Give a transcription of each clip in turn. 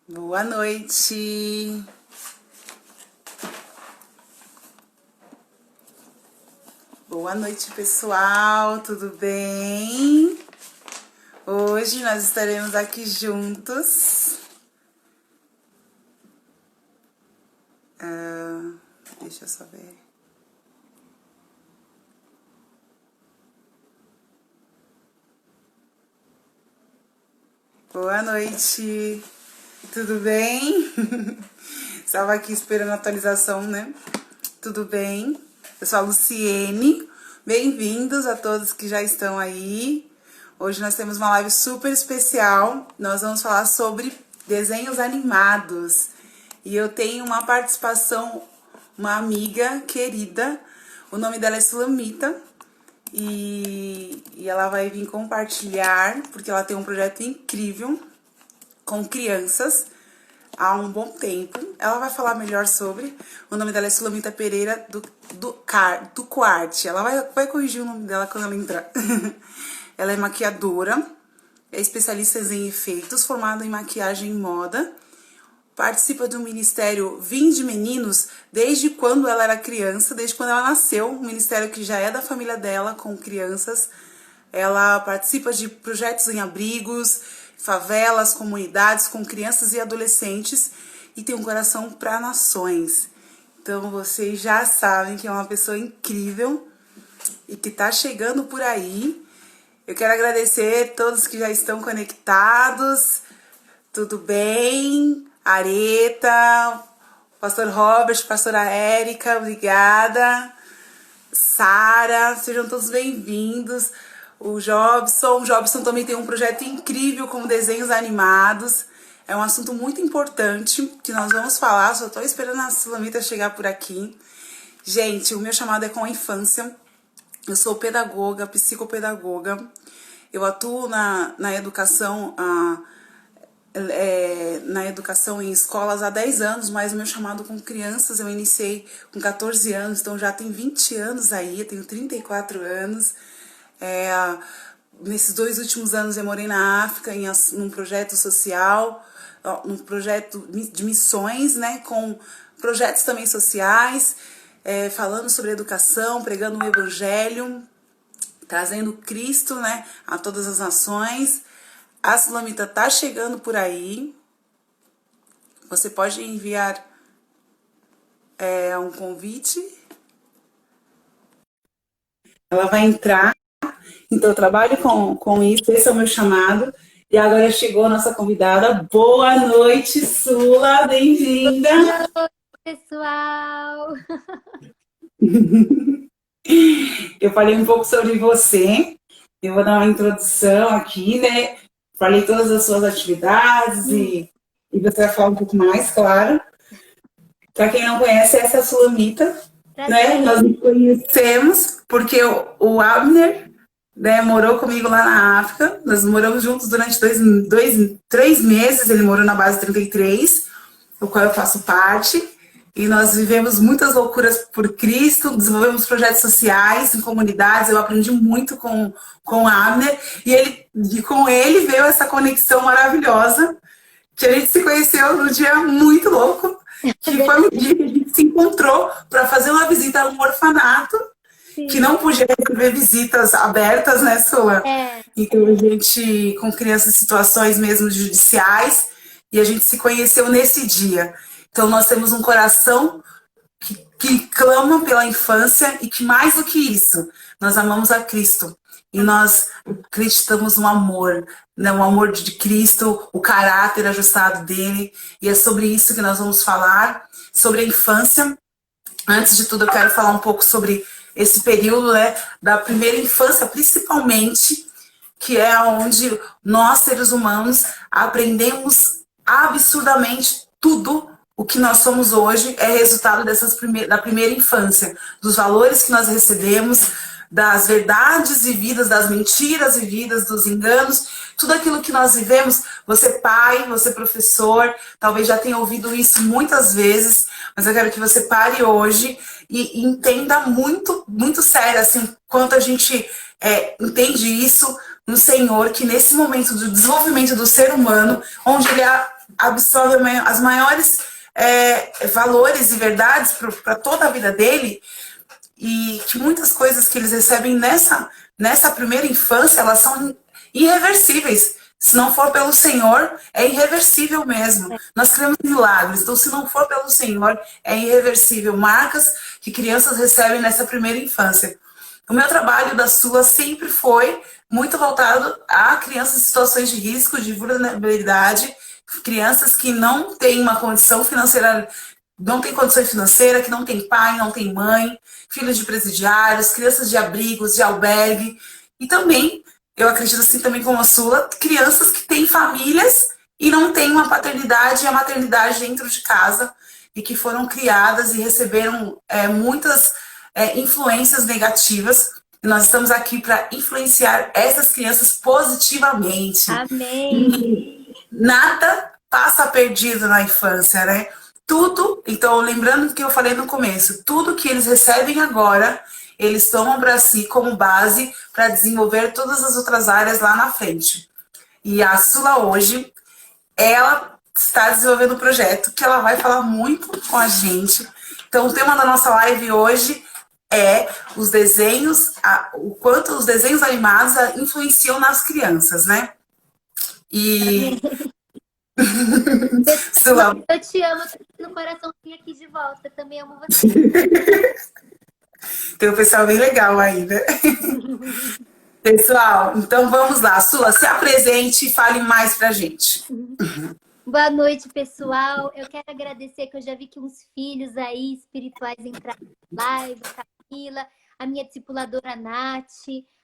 Boa noite. Boa noite, pessoal. Tudo bem? Hoje nós estaremos aqui juntos. Deixa eu só ver. Boa noite. Tudo bem? Estava aqui esperando a atualização, né? Tudo bem? Eu sou a Luciene. Bem-vindos a todos que já estão aí. Hoje nós temos uma live super especial. Nós vamos falar sobre desenhos animados. E eu tenho uma participação, uma amiga querida. O nome dela é Sulamita. E ela vai vir compartilhar, porque ela tem um projeto incrível com crianças há um bom tempo. Ela vai falar melhor sobre. O nome dela é Sulamita Pereira do Quarte. Ela vai corrigir o nome dela quando ela entrar. Ela é maquiadora, é especialista em efeitos, formada em maquiagem e moda. Participa do Ministério Vim de Meninos desde quando ela era criança, desde quando ela nasceu. Um ministério que já é da família dela, com crianças. Ela participa de projetos em abrigos, favelas, comunidades, com crianças e adolescentes. E tem um coração para nações. Então vocês já sabem que é uma pessoa incrível e que tá chegando por aí. Eu quero agradecer a todos que já estão conectados. Tudo bem? Areta, pastor Robert, pastora Érica, obrigada. Sara, sejam todos bem-vindos. O Jobson também tem um projeto incrível com desenhos animados. É um assunto muito importante que nós vamos falar. Só estou esperando a Sulamita chegar por aqui. Gente, o meu chamado é com a infância. Eu sou pedagoga, psicopedagoga. Eu atuo na educação em escolas há 10 anos, mas o meu chamado com crianças eu iniciei com 14 anos, então já tem 20 anos aí, eu tenho 34 anos. Nesses 2 últimos anos eu morei na África num projeto social, num projeto de missões, né, com projetos também sociais, falando sobre educação, pregando o evangelho, trazendo Cristo, né, a todas as nações. A Sulamita tá chegando por aí. Você pode enviar um convite. Ela vai entrar. Então, eu trabalho com isso. Esse é o meu chamado. E agora chegou a nossa convidada. Boa noite, Sula. Bem-vinda. Boa noite, pessoal. Eu falei um pouco sobre você. Eu vou dar uma introdução aqui, né? Falei todas as suas atividades e você vai falar um pouco mais, claro. Para quem não conhece, essa é a Sulamita, né? Nós nos conhecemos porque o Abner, né, morou comigo lá na África. Nós moramos juntos durante 3 meses. Ele morou na base 33, do qual eu faço parte. E nós vivemos muitas loucuras por Cristo, desenvolvemos projetos sociais em comunidades. Eu aprendi muito com o Abner. E com ele veio essa conexão maravilhosa, que a gente se conheceu num dia muito louco, que foi um dia que a gente se encontrou para fazer uma visita a um orfanato. Sim. Que não podia receber visitas abertas, né, Sula? Então a gente, com crianças em situações mesmo judiciais, e a gente se conheceu nesse dia. Então nós temos um coração que clama pela infância e que mais do que isso, nós amamos a Cristo. E nós acreditamos no amor, né? O amor de Cristo, o caráter ajustado dele. E é sobre isso que nós vamos falar, sobre a infância. Antes de tudo, eu quero falar um pouco sobre esse período, né, da primeira infância, principalmente, que é onde nós, seres humanos, aprendemos absurdamente tudo o que nós somos hoje é resultado da primeira infância, dos valores que nós recebemos, das verdades vividas, das mentiras vividas, dos enganos, tudo aquilo que nós vivemos. Você pai, você professor, talvez já tenha ouvido isso muitas vezes, mas eu quero que você pare hoje e entenda muito, muito sério, assim, quanto a gente entende isso no Senhor, que nesse momento do desenvolvimento do ser humano, onde ele absorve as maiores valores e verdades para toda a vida dele, e que muitas coisas que eles recebem nessa primeira infância, elas são irreversíveis. Se não for pelo Senhor, é irreversível mesmo. Nós criamos milagres, então se não for pelo Senhor, é irreversível. Marcas que crianças recebem nessa primeira infância. O meu trabalho da Sula sempre foi muito voltado a crianças em situações de risco, de vulnerabilidade, crianças que não têm uma condição financeira, não têm condição financeira, que não tem pai, não tem mãe, filhos de presidiários, crianças de abrigos, de albergue, e também, eu acredito assim também como a Sula, crianças que têm famílias e não têm uma paternidade e a maternidade dentro de casa, e que foram criadas e receberam muitas influências negativas. E nós estamos aqui para influenciar essas crianças positivamente. Amém! Nada passa perdido na infância, né? Tudo, então lembrando que eu falei no começo, tudo que eles recebem agora, eles tomam para si como base para desenvolver todas as outras áreas lá na frente. E a Sula hoje, ela está desenvolvendo um projeto que ela vai falar muito com a gente. Então o tema da nossa live hoje é os desenhos, o quanto os desenhos animados influenciam nas crianças, né? E Sula, Eu te amo, eu tô no coraçãozinho aqui de volta. Eu também amo você. tem um pessoal bem legal aí, né? Pessoal, então vamos lá. Sula, se apresente e fale mais pra gente. Boa noite, pessoal. Eu quero agradecer que eu já vi que uns filhos aí espirituais entraram na live, a Camila, a minha discipuladora Nath,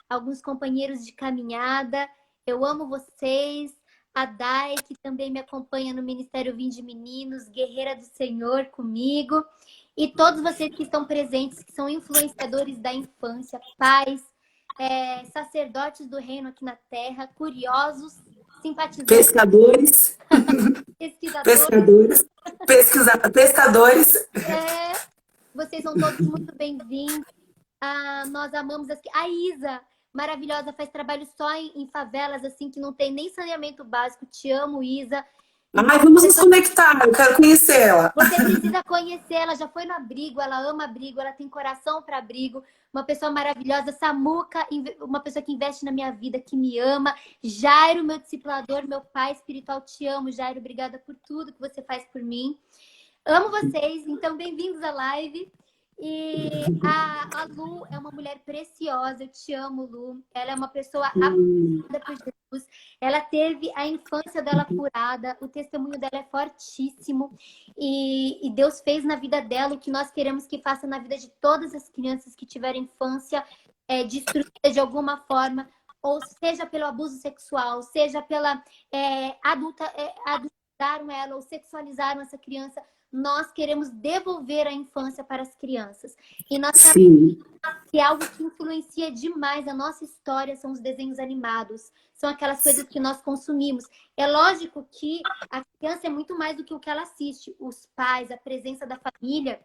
alguns companheiros de caminhada. Eu amo vocês. A Dai, que também me acompanha no Ministério Vinde Meninos, Guerreira do Senhor comigo. E todos vocês que estão presentes, que são influenciadores da infância, pais, sacerdotes do reino aqui na Terra, curiosos, simpatizantes, Pescadores, pesquisadores. pescadores. Vocês são todos muito bem-vindos. Nós amamos a Isa, maravilhosa, faz trabalho só em favelas, assim, que não tem nem saneamento básico. Te amo, Isa. Ai, vamos nos conectar, eu quero conhecer ela. Você precisa conhecer, ela já foi no abrigo, ela ama abrigo, ela tem coração para abrigo, uma pessoa maravilhosa. Samuca, uma pessoa que investe na minha vida, que me ama. Jairo, meu discipulador, meu pai espiritual, te amo, Jairo, obrigada por tudo que você faz por mim. Amo vocês, então bem-vindos à live. E a Lu é uma mulher preciosa, eu te amo, Lu. Ela é uma pessoa amada por Jesus. Ela teve a infância dela curada, o testemunho dela é fortíssimo. E Deus fez na vida dela o que nós queremos que faça na vida de todas as crianças que tiveram infância destruída de alguma forma, ou seja pelo abuso sexual, seja pela adulteraram ela ou sexualizaram essa criança. Nós queremos devolver a infância para as crianças. E nós sabemos que algo que influencia demais a nossa história são os desenhos animados. São aquelas coisas que nós consumimos. É lógico que a criança é muito mais do que o que ela assiste. Os pais, a presença da família,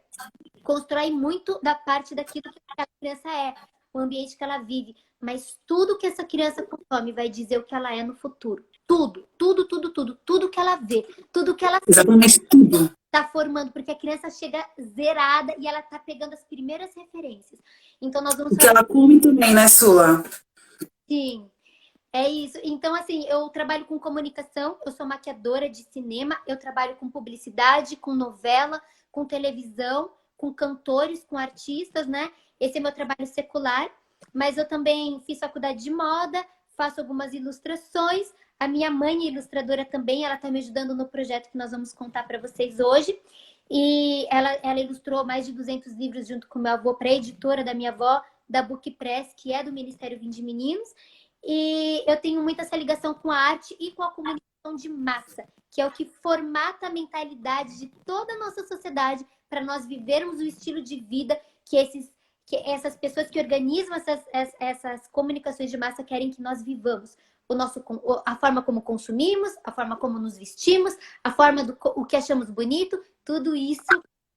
constrói muito da parte daquilo que a criança é, o ambiente que ela vive. Mas tudo que essa criança consome vai dizer o que ela é no futuro. Tudo que ela vê, tudo que ela Exatamente tudo. Tá formando, porque a criança chega zerada e ela tá pegando as primeiras referências. Então nós vamos fazer... O que ela come também, né, Sula? Sim, é isso. Então, assim, eu trabalho com comunicação, eu sou maquiadora de cinema, eu trabalho com publicidade, com novela, com televisão, com cantores, com artistas, né? Esse é meu trabalho secular, mas eu também fiz faculdade de moda, faço algumas ilustrações. A minha mãe é ilustradora também, ela está me ajudando no projeto que nós vamos contar para vocês hoje. E ela ilustrou mais de 200 livros junto com meu avô para a editora da minha avó, da Book Press, que é do Ministério Vinde Meninos. E eu tenho muita essa ligação com a arte e com a comunicação de massa, que é o que formata a mentalidade de toda a nossa sociedade para nós vivermos o estilo de vida que essas pessoas que organizam essas comunicações de massa querem que nós vivamos. A forma como consumimos, a forma como nos vestimos, a forma o que achamos bonito, tudo isso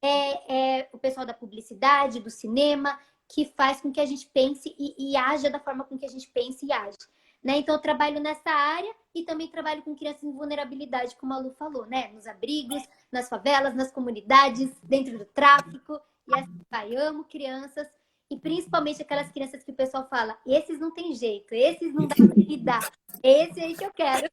é o pessoal da publicidade, do cinema, que faz com que a gente pense e haja da forma com que a gente pensa e age. né? Então, eu trabalho nessa área e também trabalho com crianças em vulnerabilidade, como a Lu falou, né? Nos abrigos, nas favelas, nas comunidades, dentro do tráfico. E assim vai, amo crianças. E principalmente aquelas crianças que o pessoal fala, esses não tem jeito, esses não dá pra lidar. Esse aí que eu quero.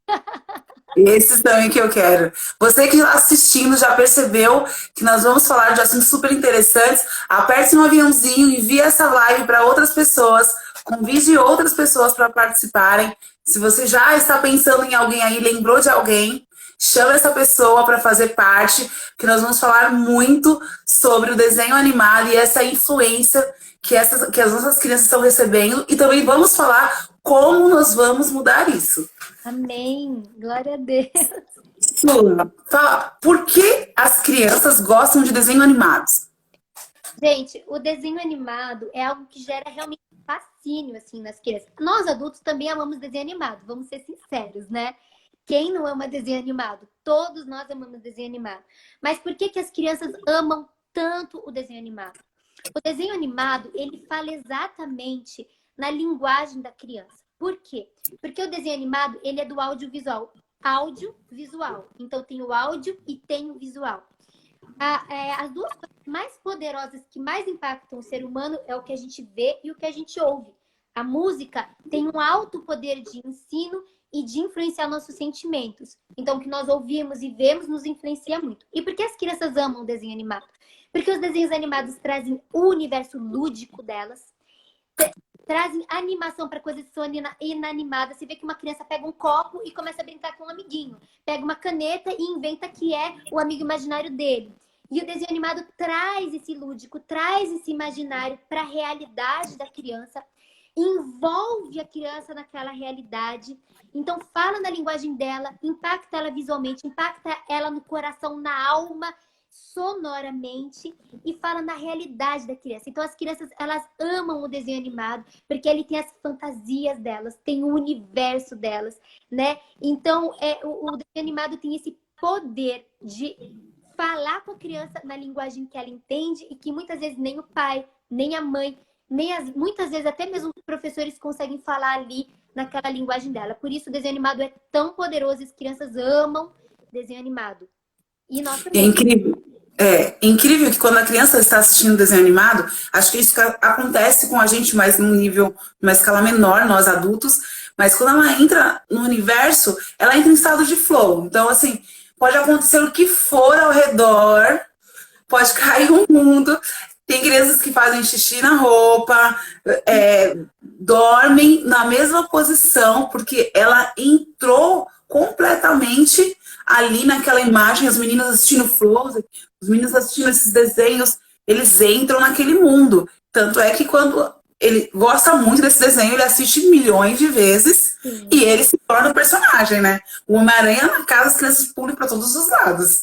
Esses também que eu quero. Você que está assistindo já percebeu que nós vamos falar de assuntos super interessantes. Aperte um aviãozinho, envie essa live para outras pessoas, convide outras pessoas para participarem. Se você já está pensando em alguém aí, lembrou de alguém, chama essa pessoa para fazer parte, que nós vamos falar muito sobre o desenho animado e essa influência que as nossas crianças estão recebendo. E também vamos falar como nós vamos mudar isso. Amém. Glória a Deus. Lula, fala, por que as crianças gostam de desenhos animados? Gente, o desenho animado é algo que gera realmente fascínio, assim, nas crianças. Nós, adultos, também amamos desenho animado, vamos ser sinceros, né? Quem não ama desenho animado? Todos nós amamos desenho animado. Mas por que que as crianças amam tanto o desenho animado? O desenho animado, ele fala exatamente na linguagem da criança. Por quê? Porque o desenho animado, ele é do audiovisual. Audiovisual. Então, tem o áudio e tem o visual. As duas coisas mais poderosas que mais impactam o ser humano é o que a gente vê e o que a gente ouve. A música tem um alto poder de ensino e de influenciar nossos sentimentos. Então, o que nós ouvimos e vemos nos influencia muito. E por que as crianças amam o desenho animado? Porque os desenhos animados trazem o universo lúdico delas, trazem animação para coisas que são inanimadas. Você vê que uma criança pega um copo e começa a brincar com um amiguinho. Pega uma caneta e inventa que é o amigo imaginário dele. E o desenho animado traz esse lúdico, traz esse imaginário para a realidade da criança, envolve a criança naquela realidade. Então, fala na linguagem dela, impacta ela visualmente, impacta ela no coração, na alma, sonoramente, e fala na realidade da criança. Então, as crianças, elas amam o desenho animado, porque ele tem as fantasias delas, tem o universo delas, né? Então, o desenho animado tem esse poder de falar com a criança na linguagem que ela entende e que muitas vezes nem o pai, nem a mãe, muitas vezes até mesmo os professores conseguem falar ali naquela linguagem dela. Por isso o desenho animado é tão poderoso, as crianças amam desenho animado. E nós É também. incrível. É incrível que quando a criança está assistindo desenho animado, acho que isso acontece com a gente mais num nível, numa escala menor, nós adultos, mas quando ela entra no universo, ela entra em estado de flow. Então, assim, pode acontecer o que for ao redor, pode cair um mundo. Tem crianças que fazem xixi na roupa, dormem na mesma posição, porque ela entrou completamente ali naquela imagem, as meninas assistindo Frozen, os meninos assistindo esses desenhos, eles entram naquele mundo. Tanto é que quando ele gosta muito desse desenho, ele assiste milhões de vezes. Sim. E ele se torna o personagem, né? O Homem-Aranha na casa, as crianças pulam para todos os lados.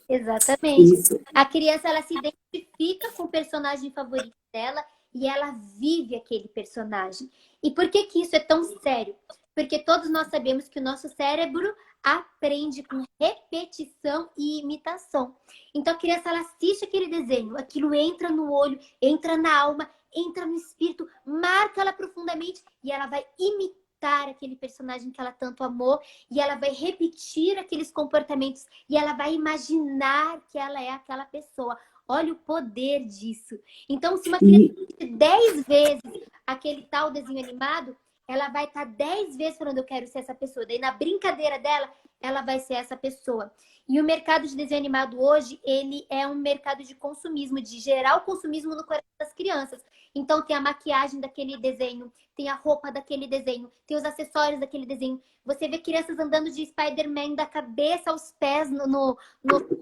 Exatamente. Isso. A criança, ela se identifica com o personagem favorito dela e ela vive aquele personagem. E por que que isso é tão sério? Porque todos nós sabemos que o nosso cérebro aprende com repetição e imitação. Então a criança, ela assiste aquele desenho, aquilo entra no olho, entra na alma, entra no espírito, marca ela profundamente e ela vai imitar aquele personagem que ela tanto amou e ela vai repetir aqueles comportamentos e ela vai imaginar que ela é aquela pessoa. Olha o poder disso. Então, se uma criança assiste 10 vezes aquele tal desenho animado, ela vai estar 10 vezes falando, eu quero ser essa pessoa. Daí, na brincadeira dela, ela vai ser essa pessoa. E o mercado de desenho animado hoje, ele é um mercado de consumismo, de gerar o consumismo no coração das crianças. Então, tem a maquiagem daquele desenho, tem a roupa daquele desenho, tem os acessórios daquele desenho. Você vê crianças andando de Spider-Man da cabeça aos pés no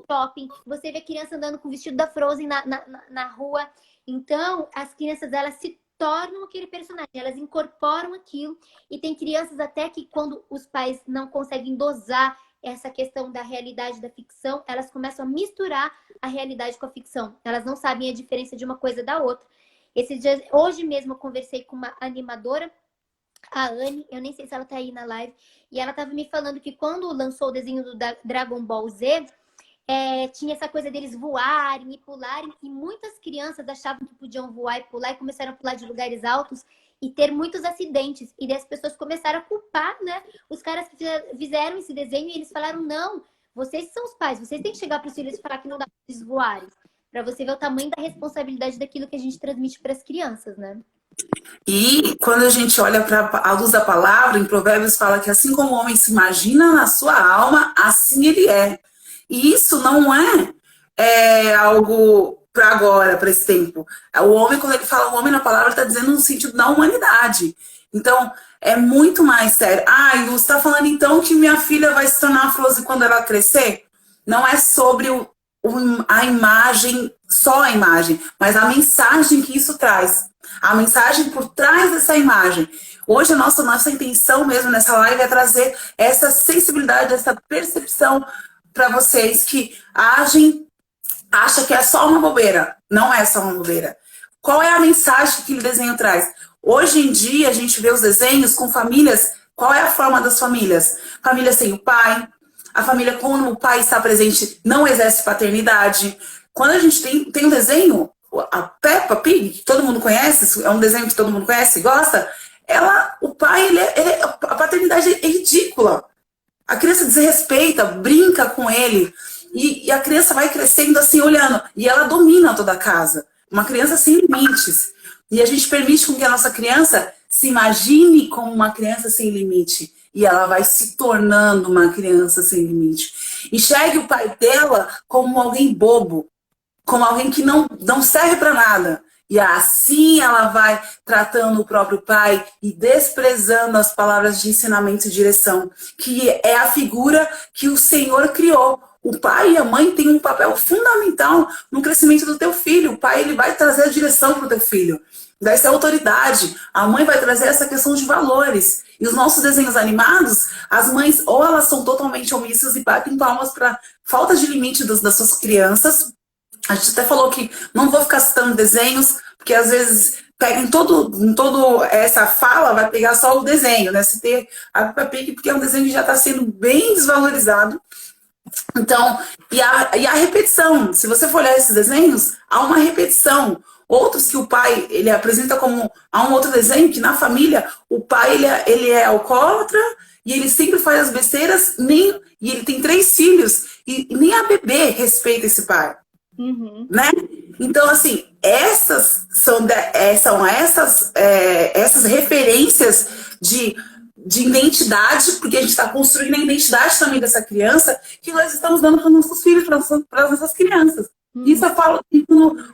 shopping. Você vê criança andando com o vestido da Frozen na rua. Então, as crianças, elas se tornam aquele personagem, elas incorporam aquilo. E tem crianças até que quando os pais não conseguem dosar essa questão da realidade da ficção, elas começam a misturar a realidade com a ficção. Elas não sabem a diferença de uma coisa da outra. Hoje mesmo eu conversei com uma animadora, a Anne, eu nem sei se ela tá aí na live, e ela tava me falando que quando lançou o desenho do Dragon Ball Z, tinha essa coisa deles voarem e pularem, e muitas crianças achavam que podiam voar e pular e começaram a pular de lugares altos e ter muitos acidentes. E daí as pessoas começaram a culpar, né, os caras que fizeram esse desenho, e eles falaram, não, vocês são os pais, vocês têm que chegar para os filhos e falar que não dá para eles voarem. Para você ver o tamanho da responsabilidade daquilo que a gente transmite para as crianças, né? E quando a gente olha para a luz da palavra, em Provérbios fala que assim como o homem se imagina na sua alma, assim ele é. E isso não é algo para agora, para esse tempo. O homem, quando ele fala o homem na palavra, está dizendo no sentido da humanidade. Então, é muito mais sério. Ah, e você está falando então que minha filha vai se tornar afrosi quando ela crescer? Não é sobre a imagem, só a imagem, mas a mensagem que isso traz. A mensagem por trás dessa imagem. Hoje a nossa intenção mesmo nessa live é trazer essa sensibilidade, essa percepção para vocês que acha que é só uma bobeira. Não é só uma bobeira. Qual é a mensagem que aquele desenho traz? Hoje em dia a gente vê os desenhos com famílias. Qual é a forma das famílias? Família sem o pai. A família, quando o pai está presente, não exerce paternidade. Quando a gente tem um desenho, a Peppa Pig, que todo mundo conhece, é um desenho que todo mundo conhece e gosta, o pai, a paternidade é ridícula. A criança desrespeita, brinca com ele, e a criança vai crescendo assim, olhando, e ela domina toda a casa. Uma criança sem limites. E a gente permite com que a nossa criança se imagine como uma criança sem limite. E ela vai se tornando uma criança sem limite. Enxergue o pai dela como alguém bobo, como alguém que não serve para nada. E assim ela vai tratando o próprio pai e desprezando as palavras de ensinamento e direção, que é a figura que o Senhor criou. O pai e a mãe têm um papel fundamental no crescimento do teu filho. O pai, ele vai trazer a direção para o teu filho. Vai ser autoridade. A mãe vai trazer essa questão de valores. E os nossos desenhos animados, as mães, ou elas são totalmente omissas e batem palmas para falta de limite das suas crianças. A gente até falou que não vou ficar citando desenhos, porque às vezes pega em todo essa fala, vai pegar só o desenho, né? Se ter a Peppa Pig, porque é um desenho que já está sendo bem desvalorizado. Então, e a repetição, se você for olhar esses desenhos, há uma repetição. Outros que o pai, ele apresenta como... Há um outro desenho que na família, o pai, ele é alcoólatra e ele sempre faz as besteiras, e ele tem 3 filhos, e nem a bebê respeita esse pai. Uhum. Né? Então, assim, essas essas referências de identidade, porque a gente está construindo a identidade também dessa criança, que nós estamos dando para os nossos filhos, para as nossas crianças. Isso eu falo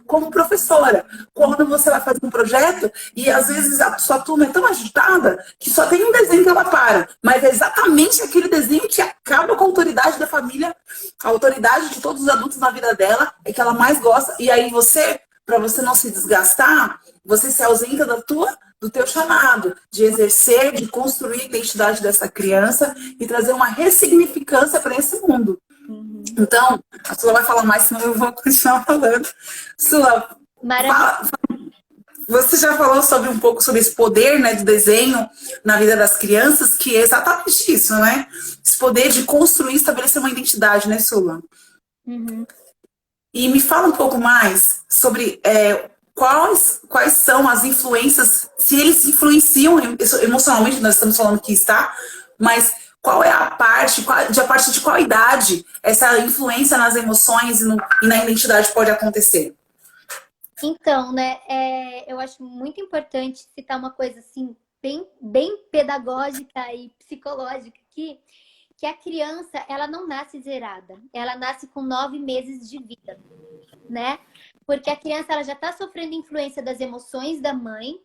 como professora. Quando você vai fazer um projeto e às vezes a sua turma é tão agitada que só tem um desenho que ela para. Mas é exatamente aquele desenho que acaba com a autoridade da família, a autoridade de todos os adultos na vida dela, é que ela mais gosta. E aí para você não se desgastar, você se ausenta do teu chamado, de exercer, de construir a identidade dessa criança e trazer uma ressignificância para esse mundo. Então, a Sula vai falar mais, senão eu vou continuar falando. Sula, você já falou um pouco sobre esse poder, né, do desenho na vida das crianças, que é exatamente isso, né? Esse poder de construir e estabelecer uma identidade, né, Sula? Uhum. E me fala um pouco mais sobre quais são as influências, se eles influenciam emocionalmente, nós estamos falando que está, mas qual é a partir de qual idade essa influência nas emoções e na identidade pode acontecer? Então, né, eu acho muito importante citar uma coisa assim, bem pedagógica e psicológica aqui, que a criança, ela não nasce zerada, ela nasce com 9 meses de vida, né? Porque a criança, ela já está sofrendo influência das emoções da mãe,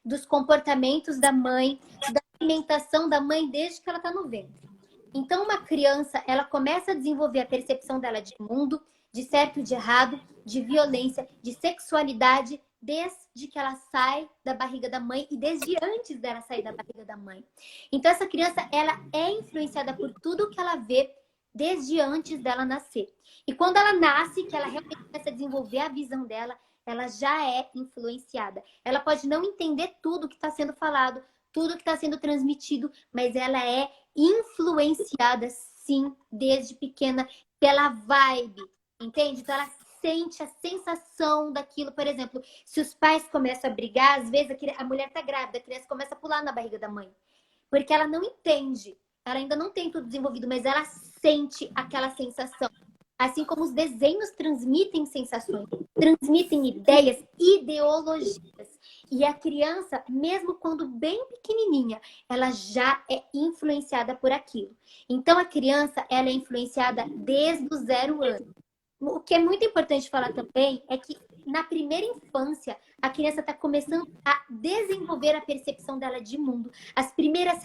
dos comportamentos da mãe, da alimentação da mãe desde que ela está no ventre. Então, uma criança, ela começa a desenvolver a percepção dela de mundo, de certo e de errado, de violência, de sexualidade, desde que ela sai da barriga da mãe e desde antes dela sair da barriga da mãe. Então, essa criança, ela é influenciada por tudo que ela vê desde antes dela nascer. E quando ela nasce, que ela realmente começa a desenvolver a visão dela, ela já é influenciada. Ela pode não entender tudo que está sendo falado, tudo que está sendo transmitido, mas ela é influenciada, sim, desde pequena, pela vibe, entende? Então, ela sente a sensação daquilo. Por exemplo, se os pais começam a brigar, às vezes a mulher tá grávida, a criança começa a pular na barriga da mãe. Porque ela não entende. Ela ainda não tem tudo desenvolvido, mas ela sente aquela sensação. Assim como os desenhos transmitem sensações, transmitem ideias, ideologias. E a criança, mesmo quando bem pequenininha, ela já é influenciada por aquilo. Então, a criança, ela é influenciada desde os 0 anos. O que é muito importante falar também é que na primeira infância, a criança está começando a desenvolver a percepção dela de mundo. As primeiras,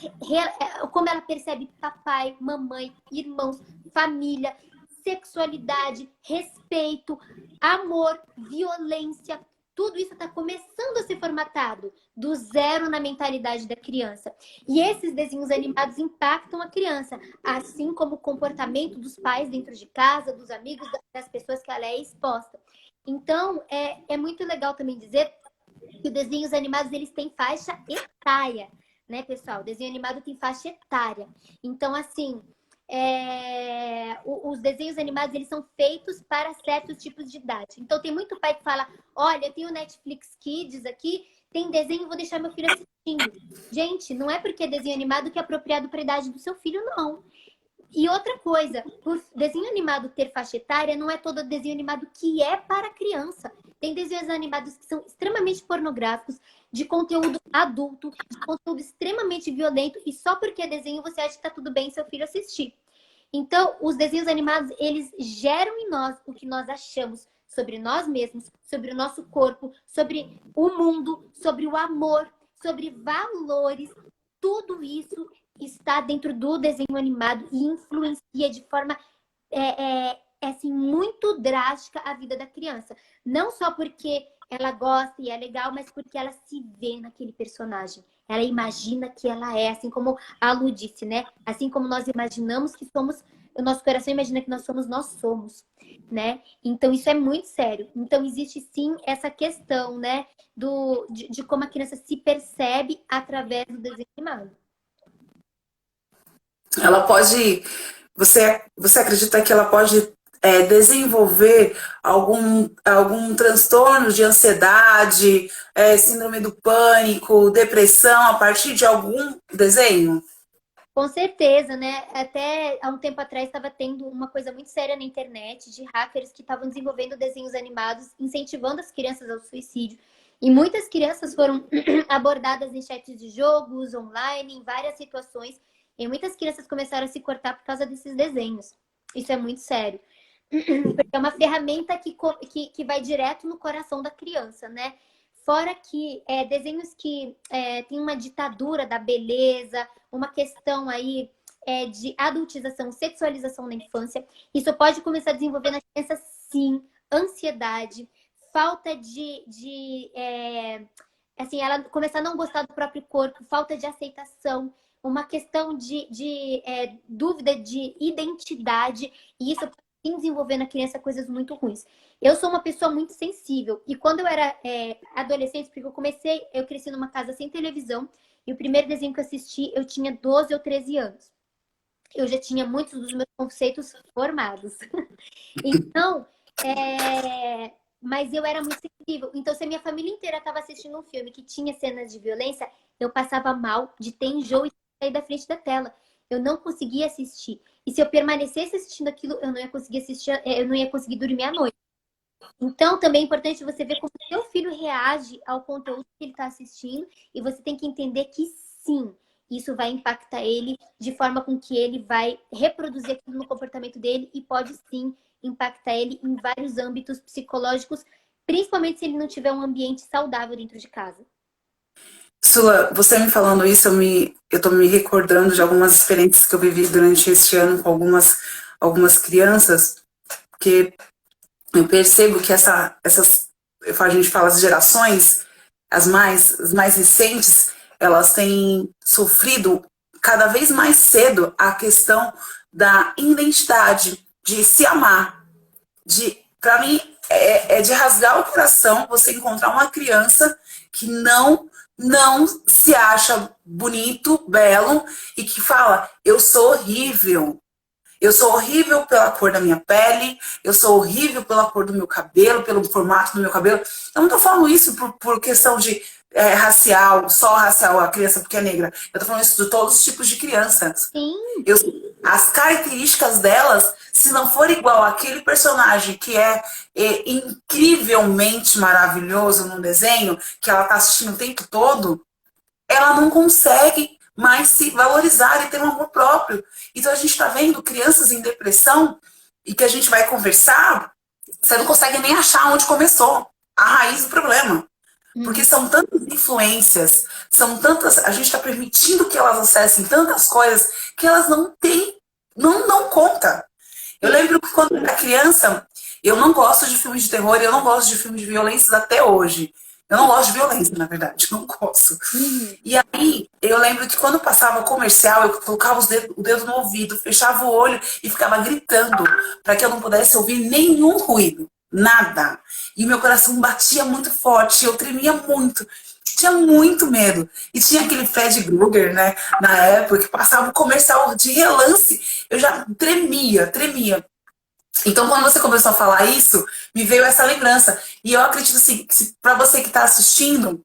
como ela percebe papai, mamãe, irmãos, família, sexualidade, respeito, amor, violência. Tudo isso está começando a ser formatado do 0 na mentalidade da criança. E esses desenhos animados impactam a criança, assim como o comportamento dos pais dentro de casa, dos amigos, das pessoas que ela é exposta. Então, é muito legal também dizer que os desenhos animados, eles têm faixa etária, né, pessoal? O desenho animado tem faixa etária. Então, assim, os desenhos animados, eles são feitos para certos tipos de idade. Então, tem muito pai que fala, olha, eu tenho Netflix Kids aqui, tem desenho, vou deixar meu filho assistindo. Gente, não é porque é desenho animado que é apropriado para a idade do seu filho, não. E outra coisa, por desenho animado ter faixa etária, não é todo desenho animado que é para criança. Tem desenhos animados que são extremamente pornográficos, de conteúdo adulto, de conteúdo extremamente violento, e só porque é desenho você acha que tá tudo bem seu filho assistir. Então, os desenhos animados, eles geram em nós o que nós achamos sobre nós mesmos, sobre o nosso corpo, sobre o mundo, sobre o amor, sobre valores. Tudo isso está dentro do desenho animado e influencia de forma assim, muito drástica a vida da criança. Não só porque ela gosta e é legal, mas porque ela se vê naquele personagem. Ela imagina que ela é, assim como a Lu disse, né? Assim como nós imaginamos que somos, o nosso coração imagina que nós somos, né? Então, isso é muito sério. Então, existe sim essa questão, né? De como a criança se percebe através do desenho animado. Ela pode... Você acredita que ela pode desenvolver algum transtorno de ansiedade, síndrome do pânico, depressão, a partir de algum desenho? Com certeza, né? Até há um tempo atrás estava tendo uma coisa muito séria na internet de hackers que estavam desenvolvendo desenhos animados, incentivando as crianças ao suicídio. E muitas crianças foram abordadas em chats de jogos, online, em várias situações. E muitas crianças começaram a se cortar por causa desses desenhos. Isso é muito sério. Porque é uma ferramenta que vai direto no coração da criança, né? Fora que desenhos que tem uma ditadura da beleza, uma questão aí de adultização, sexualização na infância. Isso pode começar a desenvolver na criança, sim, ansiedade, falta assim, ela começar a não gostar do próprio corpo, falta de aceitação, uma questão de dúvida de identidade, e isso pode desenvolver na criança coisas muito ruins. Eu sou uma pessoa muito sensível, e quando eu era adolescente, porque eu cresci numa casa sem televisão, e o primeiro desenho que eu assisti, eu tinha 12 ou 13 anos. Eu já tinha muitos dos meus conceitos formados. Então, mas eu era muito sensível. Então, se a minha família inteira estava assistindo um filme que tinha cenas de violência, eu passava mal de ter enjoo e sair da frente da tela. Eu não conseguia assistir. E se eu permanecesse assistindo aquilo, eu não ia conseguir assistir, eu não ia conseguir dormir à noite. Então, também é importante você ver como o seu filho reage ao conteúdo que ele está assistindo. E você tem que entender que, sim, isso vai impactar ele de forma com que ele vai reproduzir aquilo no comportamento dele e pode, sim, impactar ele em vários âmbitos psicológicos, principalmente se ele não tiver um ambiente saudável dentro de casa. Sula, você me falando isso, eu tô me recordando de algumas experiências que eu vivi durante este ano com algumas crianças, que eu percebo que a gente fala as gerações, as mais recentes, elas têm sofrido cada vez mais cedo a questão da identidade, de se amar. Para mim, é de rasgar o coração você encontrar uma criança que não se acha bonito, belo, e que fala, eu sou horrível, Eu sou horrível pela cor da minha pele, eu sou horrível pela cor do meu cabelo, pelo formato do meu cabelo. Eu não tô falando isso por questão de racial, só racial, a criança porque é negra. Eu tô falando isso de todos os tipos de crianças. Sim. Eu, as características delas, se não for igual àquele personagem que é incrivelmente maravilhoso no desenho, que ela tá assistindo o tempo todo, ela não consegue mais se valorizar e ter um amor próprio. Então a gente está vendo crianças em depressão e que a gente vai conversar, você não consegue nem achar onde começou a raiz do problema. Porque são tantas influências, são tantas. A gente está permitindo que elas acessem tantas coisas que elas não têm, não conta. Eu lembro que quando eu era criança, eu não gosto de filmes de terror, eu não gosto de filmes de violência até hoje. Eu não gosto de violência, na verdade, não gosto. E aí, eu lembro que quando passava comercial, eu colocava o dedo no ouvido, fechava o olho e ficava gritando para que eu não pudesse ouvir nenhum ruído, nada. E meu coração batia muito forte, eu tremia muito, tinha muito medo. E tinha aquele Fred Krueger, né, na época, que passava o comercial de relance, eu já tremia. Então, quando você começou a falar isso, me veio essa lembrança. E eu acredito assim, que para você que está assistindo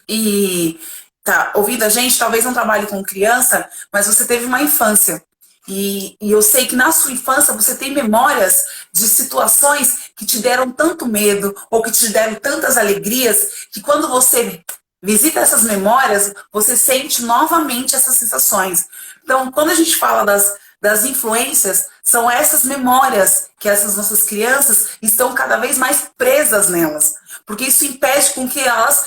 e tá ouvindo a gente, talvez não trabalhe com criança, mas você teve uma infância. E eu sei que na sua infância você tem memórias de situações que te deram tanto medo ou que te deram tantas alegrias que quando você visita essas memórias, você sente novamente essas sensações. Então, quando a gente fala das influências, são essas memórias que essas nossas crianças estão cada vez mais presas nelas. Porque isso impede com que elas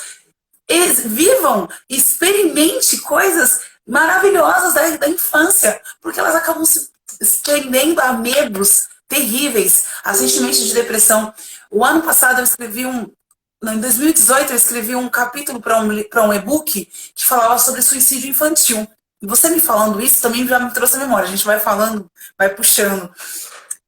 vivam, experimente coisas maravilhosas da infância, porque elas acabam se prendendo a medos terríveis, a sentimentos de depressão. O ano passado eu escrevi em 2018 eu escrevi um capítulo para um e-book que falava sobre suicídio infantil. E você me falando isso também já me trouxe a memória. A gente vai falando, vai puxando.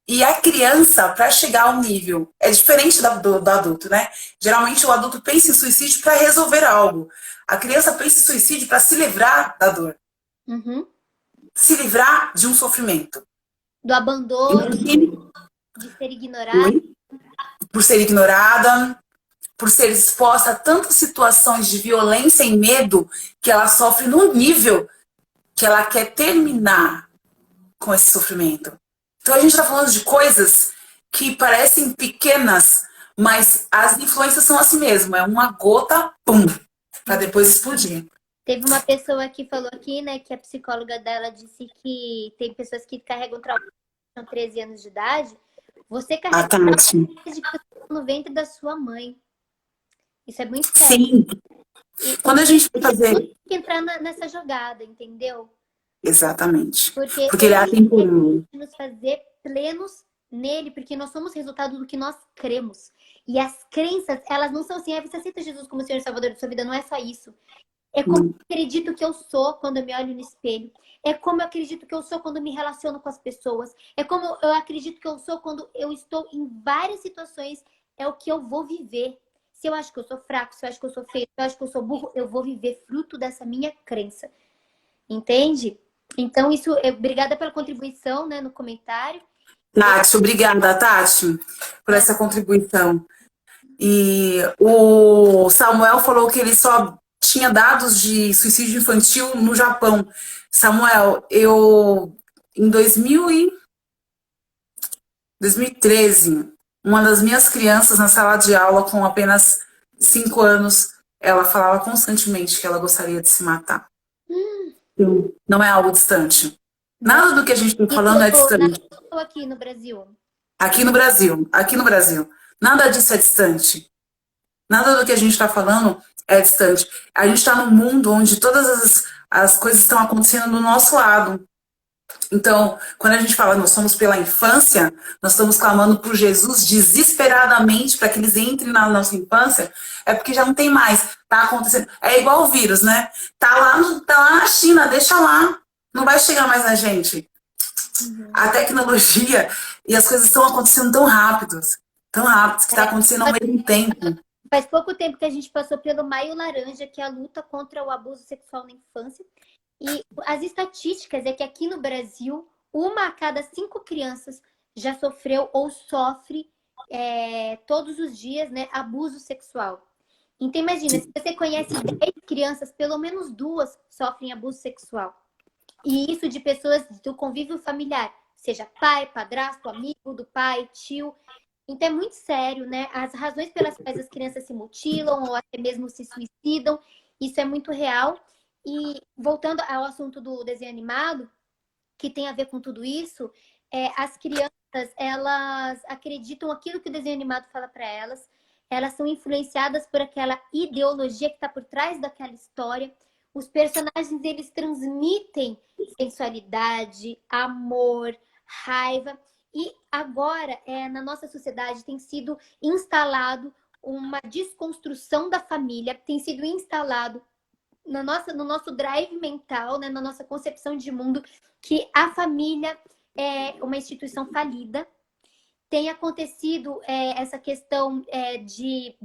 E a criança, para chegar ao nível, é diferente do adulto, né? Geralmente o adulto pensa em suicídio para resolver algo. A criança pensa em suicídio para se livrar da dor. Se livrar de um sofrimento. Do abandono, de ser ignorada. Por ser ignorada, por ser exposta a tantas situações de violência e medo que ela sofre num nível que ela quer terminar com esse sofrimento. Então a gente está falando de coisas que parecem pequenas, mas as influências são assim mesmo. É uma gota, pum, para depois explodir. Teve uma pessoa que falou aqui, né, que a psicóloga dela disse que tem pessoas que carregam trauma com 13 anos de idade. Você carrega trauma desde que você está no ventre da sua mãe. Isso é muito sério. Sim. Quando a gente vai fazer... Tem que entrar nessa jogada, entendeu? Exatamente. Porque ele é atemporal. Nos fazer plenos nele, porque nós somos resultado do que nós cremos. E as crenças, elas não são assim, você aceita Jesus como Senhor e Salvador da sua vida, não é só isso. É como eu acredito que eu sou quando eu me olho no espelho. É como eu acredito que eu sou quando eu me relaciono com as pessoas. É como eu acredito que eu sou quando eu estou em várias situações. É o que eu vou viver. Se eu acho que eu sou fraco, se eu acho que eu sou feio, se eu acho que eu sou burro, eu vou viver fruto dessa minha crença. Entende? Então, isso, obrigada pela contribuição, né, no comentário. Tati, obrigada, Tati, por essa contribuição. E o Samuel falou que ele só tinha dados de suicídio infantil no Japão. Samuel, em 2013, uma das minhas crianças na sala de aula, com apenas 5 anos, ela falava constantemente que ela gostaria de se matar. Não é algo distante. Nada do que a gente está falando é distante. Aqui no Brasil. Aqui no Brasil. Nada disso é distante. Nada do que a gente está falando é distante. A gente está num mundo onde todas as coisas estão acontecendo do nosso lado. Então, quando a gente fala nós somos pela infância, nós estamos clamando por Jesus desesperadamente para que eles entrem na nossa infância, é porque já não tem mais. Tá acontecendo. É igual o vírus, né? Tá lá na China, deixa lá. Não vai chegar mais na gente. A tecnologia e as coisas estão acontecendo tão rápidos, que está acontecendo ao mesmo tempo. Faz pouco tempo que a gente passou pelo Maio Laranja, que é a luta contra o abuso sexual na infância. E as estatísticas é que aqui no Brasil, uma a cada 5 crianças já sofreu ou sofre todos os dias, né, abuso sexual. Então, imagina, se você conhece 10 crianças, pelo menos 2 sofrem abuso sexual. E isso de pessoas do convívio familiar, seja pai, padrasto, amigo do pai, tio. Então é muito sério, né? As razões pelas quais as crianças se mutilam ou até mesmo se suicidam, isso é muito real. E voltando ao assunto do desenho animado, que tem a ver com tudo isso, as crianças, elas acreditam aquilo que o desenho animado fala para elas são influenciadas por aquela ideologia que está por trás daquela história. Os personagens, eles transmitem sensualidade, amor, raiva. E agora, na nossa sociedade, tem sido instalado uma desconstrução da família, tem sido instalado no nosso drive mental, né, na nossa concepção de mundo, que a família é uma instituição falida. Tem acontecido essa questão de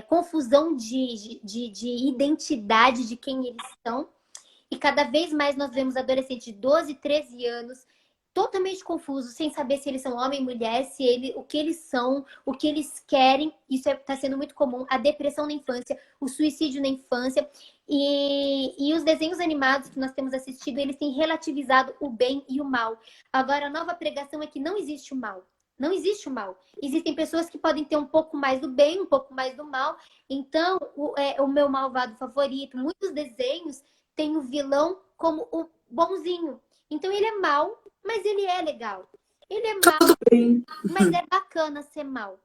confusão de identidade de quem eles são. E cada vez mais nós vemos adolescentes de 12, 13 anos totalmente confusos, sem saber se eles são homem, mulher, o que eles são, o que eles querem. Isso está sendo muito comum. A depressão na infância, o suicídio na infância. E os desenhos animados que nós temos assistido, eles têm relativizado o bem e o mal. Agora, a nova pregação é que não existe o mal. Não existe o mal. Existem pessoas que podem ter um pouco mais do bem, um pouco mais do mal. Então, o meu malvado favorito, muitos desenhos têm o vilão como o bonzinho. Então, ele é mau, mas ele é legal. Ele é mau, mas é bacana ser mau.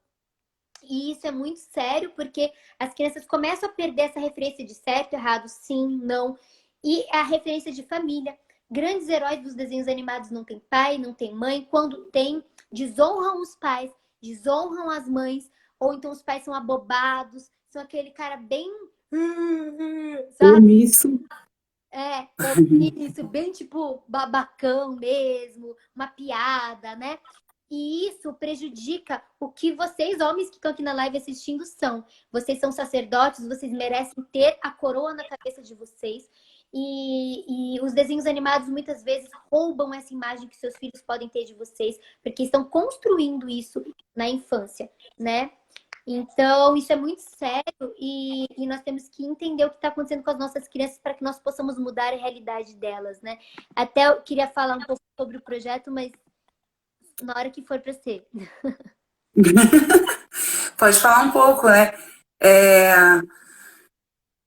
E isso é muito sério, porque as crianças começam a perder essa referência de certo, errado, sim, não. E a referência de família. Grandes heróis dos desenhos animados não tem pai, não tem mãe. Quando tem, desonram os pais, desonram as mães. Ou então os pais são abobados, são aquele cara bem... sabe? Isso. Isso, bem tipo babacão mesmo, uma piada, né? E isso prejudica o que vocês, homens que estão aqui na live assistindo, são. Vocês são sacerdotes, vocês merecem ter a coroa na cabeça de vocês. E os desenhos animados muitas vezes roubam essa imagem que seus filhos podem ter de vocês, porque estão construindo isso na infância, né? Então, isso é muito sério e nós temos que entender o que está acontecendo com as nossas crianças para que nós possamos mudar a realidade delas, né? Até eu queria falar um pouco sobre o projeto, mas na hora que for para ser. Pode falar um pouco, né?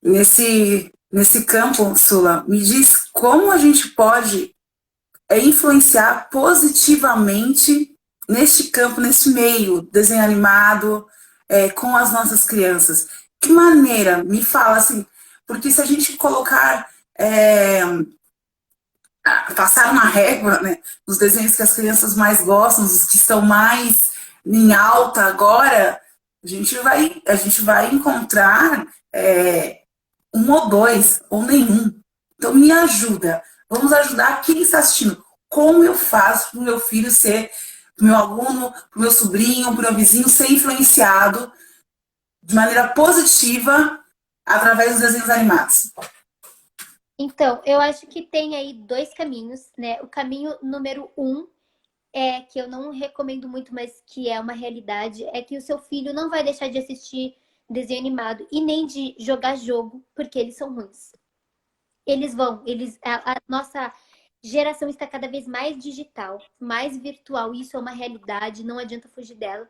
Nesse campo, Sula, me diz como a gente pode influenciar positivamente neste campo, neste meio, desenho animado, com as nossas crianças. Que maneira? Me fala assim, porque se a gente colocar, passar uma régua, né, nos desenhos que as crianças mais gostam, os que estão mais em alta agora, a gente vai encontrar um ou dois, ou nenhum. Então me ajuda. Vamos ajudar quem está assistindo. Como eu faço para o meu filho ser, para o meu aluno, para o meu sobrinho, para o meu vizinho ser influenciado de maneira positiva através dos desenhos animados? Então, eu acho que tem aí 2 caminhos, né? O caminho número 1 que eu não recomendo muito, mas que é uma realidade, é que o seu filho não vai deixar de assistir desenho animado e nem de jogar jogo, porque eles são ruins. A nossa geração está cada vez mais digital, mais virtual, isso é uma realidade, não adianta fugir dela.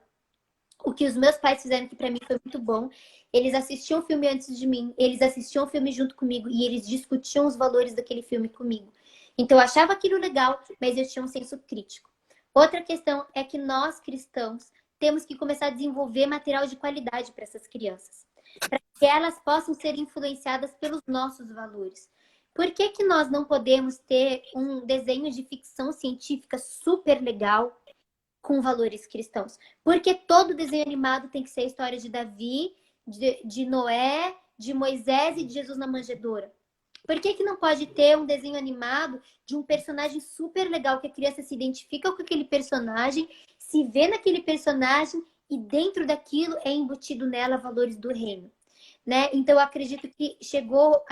O que os meus pais fizeram que para mim foi muito bom, eles assistiam o filme antes de mim, eles assistiam o filme junto comigo e eles discutiam os valores daquele filme comigo. Então eu achava aquilo legal, mas eu tinha um senso crítico. Outra questão é que nós, cristãos, temos que começar a desenvolver material de qualidade para essas crianças, para que elas possam ser influenciadas pelos nossos valores. Por que que nós não podemos ter um desenho de ficção científica super legal com valores cristãos? Porque todo desenho animado tem que ser a história de Davi, de Noé, de Moisés e de Jesus na manjedoura? Por que que não pode ter um desenho animado de um personagem super legal que a criança se identifica com aquele personagem, se vê naquele personagem e dentro daquilo é embutido nela valores do reino? né? Então, eu acredito que chegou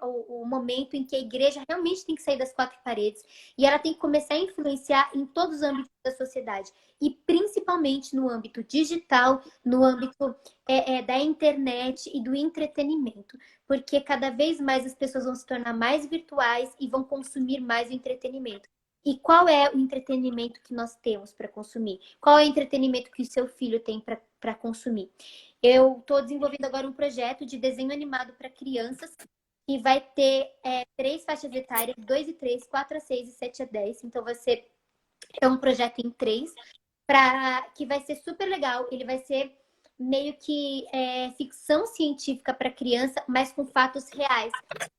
o momento em que a igreja realmente tem que sair das quatro paredes e ela tem que começar a influenciar em todos os âmbitos da sociedade e principalmente no âmbito digital, no âmbito da internet e do entretenimento, porque cada vez mais as pessoas vão se tornar mais virtuais e vão consumir mais o entretenimento. E qual é o entretenimento que nós temos para consumir? Qual é o entretenimento que o seu filho tem para consumir? Eu estou desenvolvendo agora um projeto de desenho animado para crianças que vai ter 3 faixas etárias, 2 e 3, 4 a 6 e 7 a 10. Então vai ser um projeto em 3, que vai ser super legal. Ele vai ser meio que ficção científica para criança, mas com fatos reais.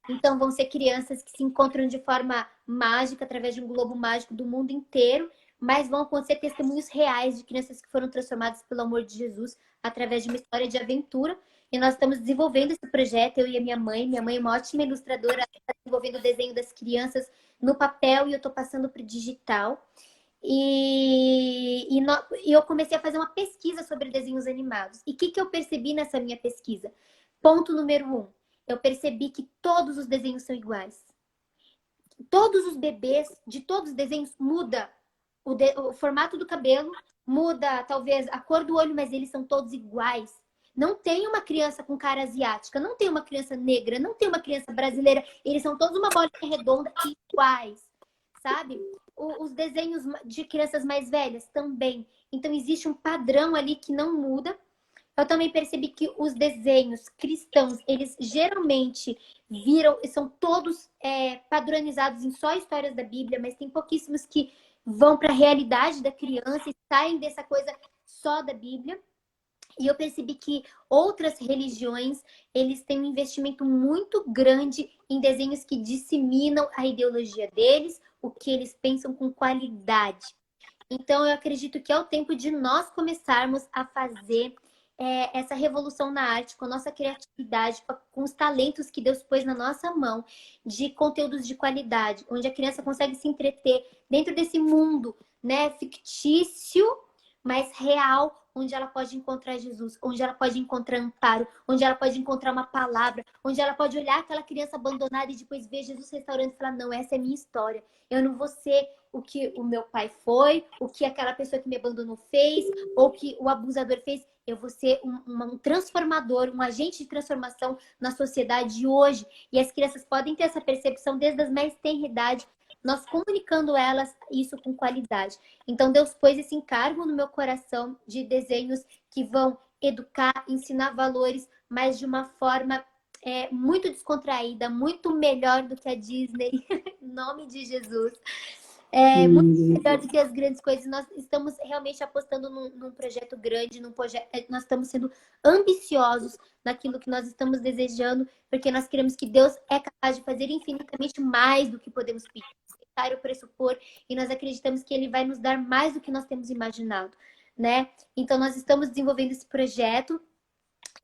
Então vão ser crianças que se encontram de forma mágica, através de um globo mágico do mundo inteiro, mas vão acontecer testemunhos reais de crianças que foram transformadas pelo amor de Jesus através de uma história de aventura. E nós estamos desenvolvendo esse projeto, eu e a minha mãe. Minha mãe é uma ótima ilustradora, está desenvolvendo o desenho das crianças no papel e eu estou passando para o digital. E eu comecei a fazer uma pesquisa sobre desenhos animados. E o que eu percebi nessa minha pesquisa? Ponto número 1. Eu percebi que todos os desenhos são iguais. Todos os bebês de todos os desenhos muda o formato do cabelo, muda talvez a cor do olho, mas eles são todos iguais. Não tem uma criança com cara asiática, não tem uma criança negra, não tem uma criança brasileira. Eles são todos uma bolinha redonda iguais, sabe? Os desenhos de crianças mais velhas também. Então, existe um padrão ali que não muda. Eu também percebi que os desenhos cristãos, eles geralmente são todos padronizados em só histórias da Bíblia, mas tem pouquíssimos que vão para a realidade da criança e saem dessa coisa só da Bíblia. E eu percebi que outras religiões, eles têm um investimento muito grande em desenhos que disseminam a ideologia deles, o que eles pensam com qualidade. Então, eu acredito que é o tempo de nós começarmos a fazer essa revolução na arte, com a nossa criatividade, com os talentos que Deus pôs na nossa mão, de conteúdos de qualidade, onde a criança consegue se entreter dentro desse mundo, né, fictício, mas real, onde ela pode encontrar Jesus, onde ela pode encontrar amparo, onde ela pode encontrar uma palavra, onde ela pode olhar aquela criança abandonada e depois ver Jesus restaurando e falar, não, essa é a minha história. Eu não vou ser o que o meu pai foi, o que aquela pessoa que me abandonou fez, ou que o abusador fez. Eu vou ser um transformador, um agente de transformação na sociedade hoje. E as crianças podem ter essa percepção desde as mais tenra idade, nós comunicando elas isso com qualidade. Então, Deus pôs esse encargo no meu coração de desenhos que vão educar, ensinar valores, mas de uma forma muito descontraída, muito melhor do que a Disney, em nome de Jesus. Muito melhor do que as grandes coisas. Nós estamos realmente apostando num projeto grande, nós estamos sendo ambiciosos naquilo que nós estamos desejando, porque nós queremos que Deus é capaz de fazer infinitamente mais do que podemos pedir, aceitar ou pressupor, e nós acreditamos que Ele vai nos dar mais do que nós temos imaginado, né? Então, nós estamos desenvolvendo esse projeto,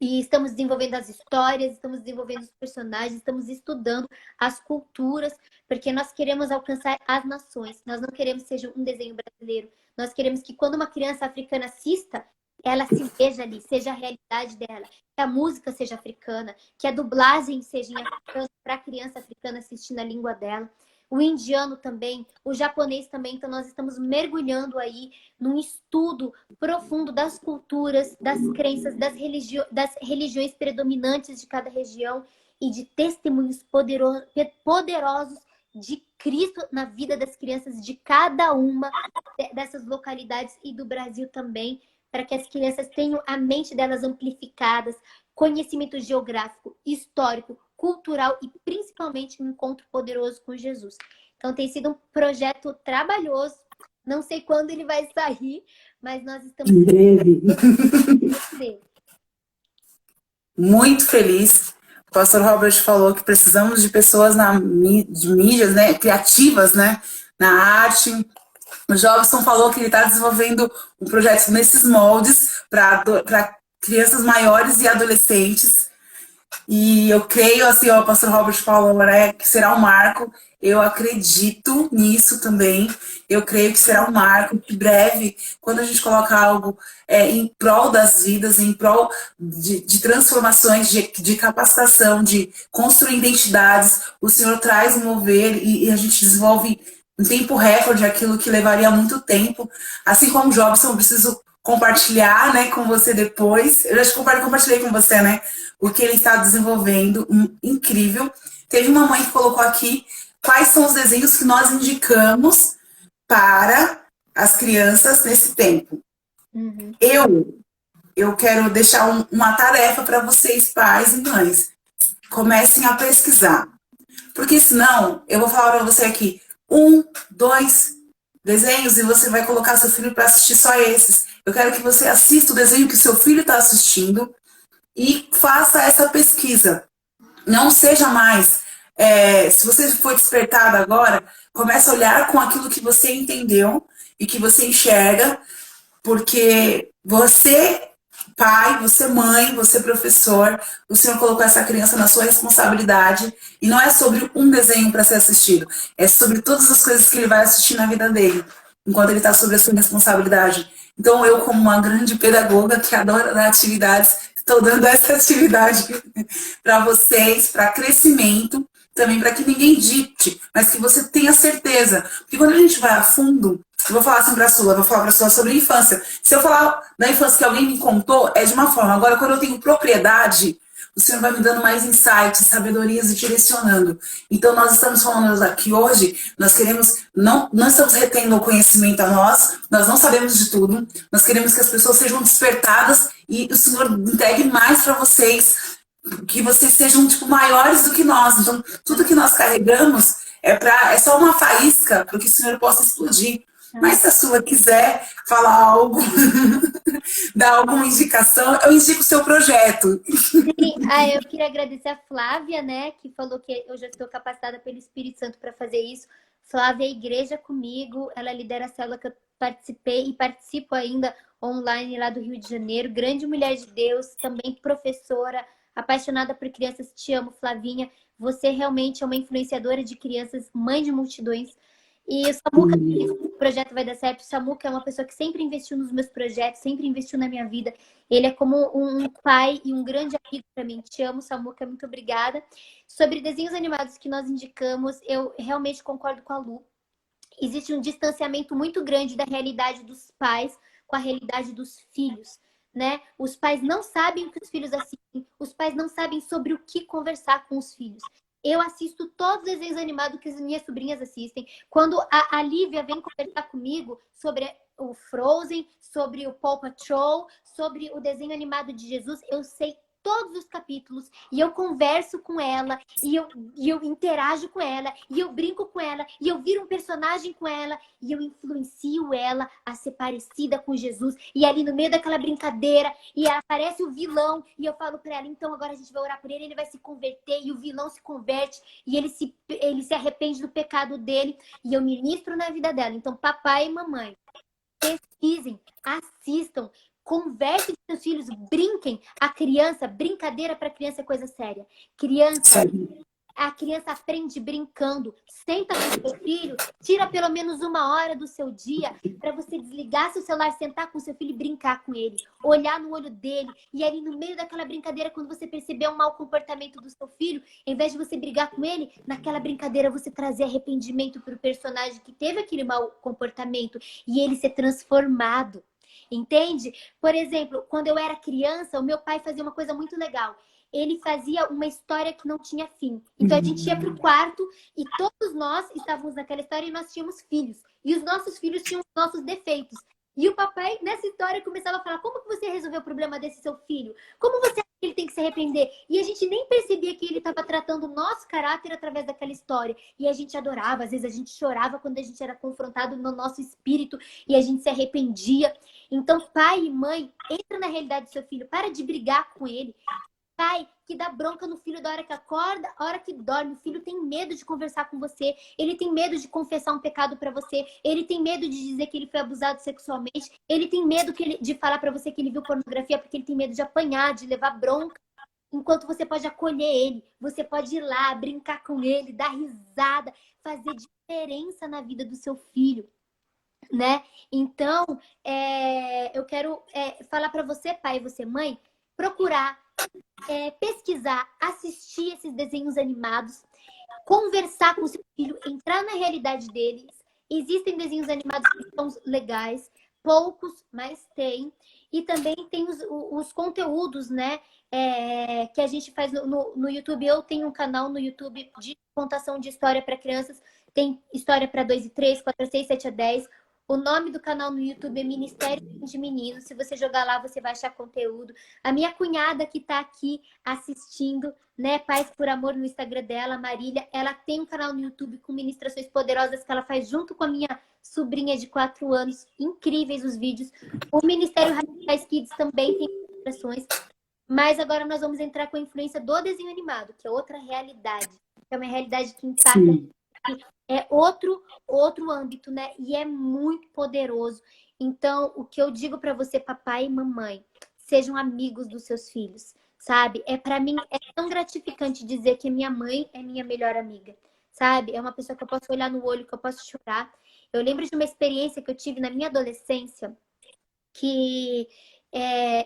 e estamos desenvolvendo as histórias, estamos desenvolvendo os personagens, estamos estudando as culturas, porque nós queremos alcançar as nações. Nós não queremos que seja um desenho brasileiro. Nós queremos que quando uma criança africana assista, ela se veja ali, seja a realidade dela. Que a música seja africana, que a dublagem seja em africano para a criança africana assistir na língua dela. O indiano também, o japonês também. Então, nós estamos mergulhando aí num estudo profundo das culturas, das crenças, das religiões predominantes de cada região e de testemunhos poderosos de Cristo na vida das crianças de cada uma dessas localidades e do Brasil também, para que as crianças tenham a mente delas amplificadas, conhecimento geográfico, histórico, cultural e principalmente um encontro poderoso com Jesus. Então tem sido um projeto trabalhoso, não sei quando ele vai sair, mas nós estamos em breve. Muito feliz. O pastor Robert falou que precisamos de pessoas de mídias, né, criativas, né, na arte. O Jobson falou que ele está desenvolvendo um projeto nesses moldes para crianças maiores e adolescentes. E eu creio, assim, o pastor Robert falou, né, que será um marco. Eu acredito nisso também. Eu creio que será um marco que breve, quando a gente coloca algo em prol das vidas, em prol de transformações, de capacitação, de construir identidades, o Senhor traz um mover e a gente desenvolve em tempo recorde aquilo que levaria muito tempo. Assim como o Jobson, eu preciso compartilhar, né, com você depois. Eu já compartilhei com você, né, o que ele está desenvolvendo, incrível. Teve uma mãe que colocou aqui quais são os desenhos que nós indicamos para as crianças nesse tempo. Uhum. Eu quero deixar uma tarefa para vocês, pais e mães. Comecem a pesquisar. Porque senão, eu vou falar para você aqui, 1, 2 desenhos e você vai colocar seu filho para assistir só esses. Eu quero que você assista o desenho que seu filho está assistindo e faça essa pesquisa. Não seja mais. Se você for despertado agora, comece a olhar com aquilo que você entendeu e que você enxerga, porque você, pai, você mãe, você professor, o Senhor colocou essa criança na sua responsabilidade e não é sobre um desenho para ser assistido, é sobre todas as coisas que ele vai assistir na vida dele, enquanto ele está sobre a sua responsabilidade. Então eu, como uma grande pedagoga que adora dar atividades, estou dando essa atividade para vocês, para crescimento, também para que ninguém dite, mas que você tenha certeza. Porque quando a gente vai a fundo, eu vou falar assim para a Sula, vou falar para a Sula sobre a infância. Se eu falar da infância que alguém me contou, é de uma forma. Agora, quando eu tenho propriedade, o Senhor vai me dando mais insights, sabedorias e direcionando. Então, nós estamos falando aqui hoje, nós queremos, não estamos retendo o conhecimento a nós não sabemos de tudo, nós queremos que as pessoas sejam despertadas e o Senhor entregue mais para vocês, que vocês sejam tipo, maiores do que nós. Então, tudo que nós carregamos é só uma faísca para que o Senhor possa explodir. Mas se a Sula quiser falar algo, dar alguma indicação, eu indico o seu projeto. Sim, eu queria agradecer a Flávia, né, que falou que eu já estou capacitada pelo Espírito Santo para fazer isso. Flávia é igreja comigo, ela lidera a célula que eu participei e participo ainda online lá do Rio de Janeiro. Grande mulher de Deus, também professora, apaixonada por crianças. Te amo, Flavinha. Você realmente é uma influenciadora de crianças, mãe de multidões. E o Samuca, o projeto vai dar certo. O Samuca é uma pessoa que sempre investiu nos meus projetos, sempre investiu na minha vida. Ele é como um pai e um grande amigo para mim. Te amo, Samuca, muito obrigada. Sobre desenhos animados que nós indicamos, eu realmente concordo com a Lu. Existe um distanciamento muito grande da realidade dos pais com a realidade dos filhos, né? Os pais não sabem o que os filhos assistem, os pais não sabem sobre o que conversar com os filhos. Eu assisto todos os desenhos animados que as minhas sobrinhas assistem. Quando a Lívia vem conversar comigo sobre o Frozen, sobre o Paw Patrol, sobre o desenho animado de Jesus, eu sei todos os capítulos e eu converso com ela e eu interajo com ela e eu brinco com ela e eu viro um personagem com ela e eu influencio ela a ser parecida com Jesus. E ali no meio daquela brincadeira e aparece o vilão e eu falo pra ela, então agora a gente vai orar por ele, ele vai se converter e o vilão se converte e ele se arrepende do pecado dele e eu ministro na vida dela. Então papai e mamãe, pesquisem, assistam, conversem com seus filhos, brinquem. A criança, brincadeira para criança é coisa séria. A criança aprende brincando. Senta com seu filho, tira pelo menos 1 hora do seu dia para você desligar seu celular, sentar com seu filho e brincar com ele. Olhar no olho dele. E ali no meio daquela brincadeira, quando você perceber um mau comportamento do seu filho, em vez de você brigar com ele, naquela brincadeira você trazer arrependimento para o personagem que teve aquele mau comportamento e ele ser transformado. Entende? Por exemplo, quando eu era criança, o meu pai fazia uma coisa muito legal. Ele fazia uma história que não tinha fim. Então a gente ia pro quarto e todos nós estávamos naquela história e nós tínhamos filhos. E os nossos filhos tinham os nossos defeitos. E o papai, nessa história, começava a falar: como que você resolveu o problema desse seu filho? Como você acha que ele tem que se arrepender? E a gente nem percebia que ele estava tratando o nosso caráter através daquela história. E a gente adorava, às vezes a gente chorava quando a gente era confrontado no nosso espírito e a gente se arrependia. Então, pai e mãe, entra na realidade do seu filho, para de brigar com ele. Pai que dá bronca no filho da hora que acorda, a hora que dorme. O filho tem medo de conversar com você. Ele tem medo de confessar um pecado para você. Ele tem medo de dizer que ele foi abusado sexualmente. Ele tem medo de falar para você que ele viu pornografia porque ele tem medo de apanhar, de levar bronca. enquanto você pode acolher ele, você pode ir lá, brincar com ele, dar risada, fazer diferença na vida do seu filho, né? Então, eu quero falar para você, pai, e você, mãe, procurar pesquisar, assistir esses desenhos animados, conversar com o seu filho, entrar na realidade deles. Existem desenhos animados que são legais, poucos, mas tem. E também tem os conteúdos, né? Que a gente faz no YouTube. Eu tenho um canal no YouTube de contação de história para crianças. Tem história para 2 e 3, 4 a 6, 7 a 10. O nome do canal no YouTube é Ministério de Meninos. Se você jogar lá, você vai achar conteúdo. A minha cunhada que está aqui assistindo, né, Pais por Amor no Instagram dela, Marília, ela tem um canal no YouTube com ministrações poderosas que ela faz junto com a minha sobrinha de 4 anos. Incríveis os vídeos. O Ministério Radicais Kids também tem ministrações. Mas agora nós vamos entrar com a influência do desenho animado, que é outra realidade. Que é uma realidade que impacta. Sim. É outro âmbito, né? E é muito poderoso. Então, o que eu digo para você, papai e mamãe, sejam amigos dos seus filhos, sabe? Para mim é tão gratificante dizer que minha mãe é minha melhor amiga, sabe? É uma pessoa que eu posso olhar no olho, que eu posso chorar. Eu lembro de uma experiência que eu tive na minha adolescência, que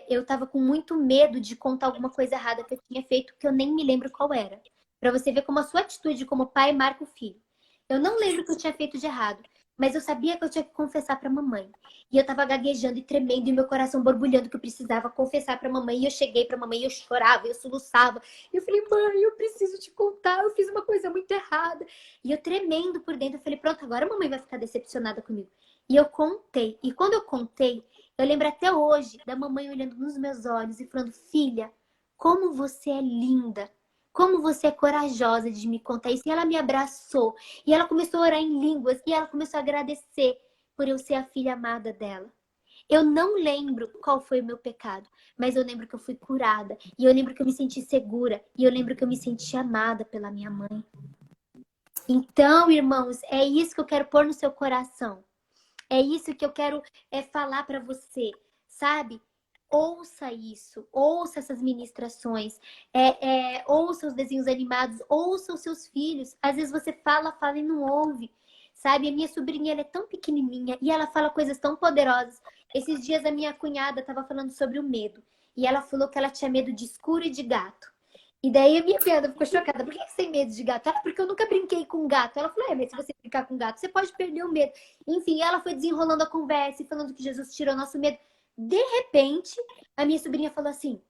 eu estava com muito medo de contar alguma coisa errada que eu tinha feito, que eu nem me lembro qual era. Para você ver como a sua atitude como pai marca o filho. Eu não lembro o que eu tinha feito de errado, mas eu sabia que eu tinha que confessar para a mamãe. E eu tava gaguejando e tremendo e meu coração borbulhando que eu precisava confessar para a mamãe. E eu cheguei para a mamãe e eu chorava, eu soluçava. E eu falei, mãe, eu preciso te contar, eu fiz uma coisa muito errada. E eu tremendo por dentro, eu falei, pronto, agora a mamãe vai ficar decepcionada comigo. E eu contei. E quando eu contei, eu lembro até hoje da mamãe olhando nos meus olhos e falando, filha, como você é linda. Como você é corajosa de me contar isso. E ela me abraçou. E ela começou a orar em línguas. E ela começou a agradecer por eu ser a filha amada dela. Eu não lembro qual foi o meu pecado. Mas eu lembro que eu fui curada. E eu lembro que eu me senti segura. E eu lembro que eu me senti amada pela minha mãe. Então, irmãos, é isso que eu quero pôr no seu coração. É isso que eu quero falar para você. Sabe? Ouça isso, ouça essas ministrações, ouça os desenhos animados, ouça os seus filhos. Às vezes você fala e não ouve, sabe? A minha sobrinha, ela é tão pequenininha e ela fala coisas tão poderosas. Esses dias a minha cunhada estava falando sobre o medo e ela falou que ela tinha medo de escuro e de gato. E daí a minha cunhada ficou chocada. Por que você tem medo de gato? Ela, porque eu nunca brinquei com gato. Ela falou, mas se você brincar com gato, você pode perder o medo. Enfim, ela foi desenrolando a conversa e falando que Jesus tirou nosso medo. De repente, a minha sobrinha falou assim,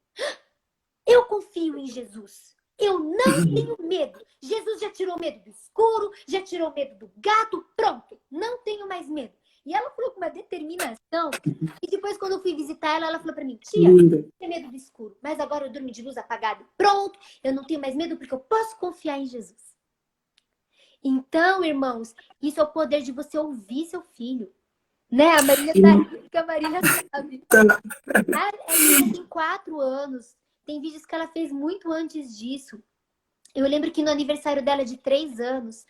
eu confio em Jesus. Eu não tenho medo. Jesus já tirou o medo do escuro, já tirou o medo do gato, pronto. Não tenho mais medo. E ela falou com uma determinação. E depois, quando eu fui visitar ela, ela falou pra mim, tia, eu não tenho medo do escuro, mas agora eu durmo de luz apagada. Pronto, eu não tenho mais medo porque eu posso confiar em Jesus. Então, irmãos, isso é o poder de você ouvir seu filho. Né? A Marília tá aí, porque a Marília sabe. A Lívia tem 4 anos. Tem vídeos que ela fez muito antes disso. Eu lembro que no aniversário dela de 3 anos,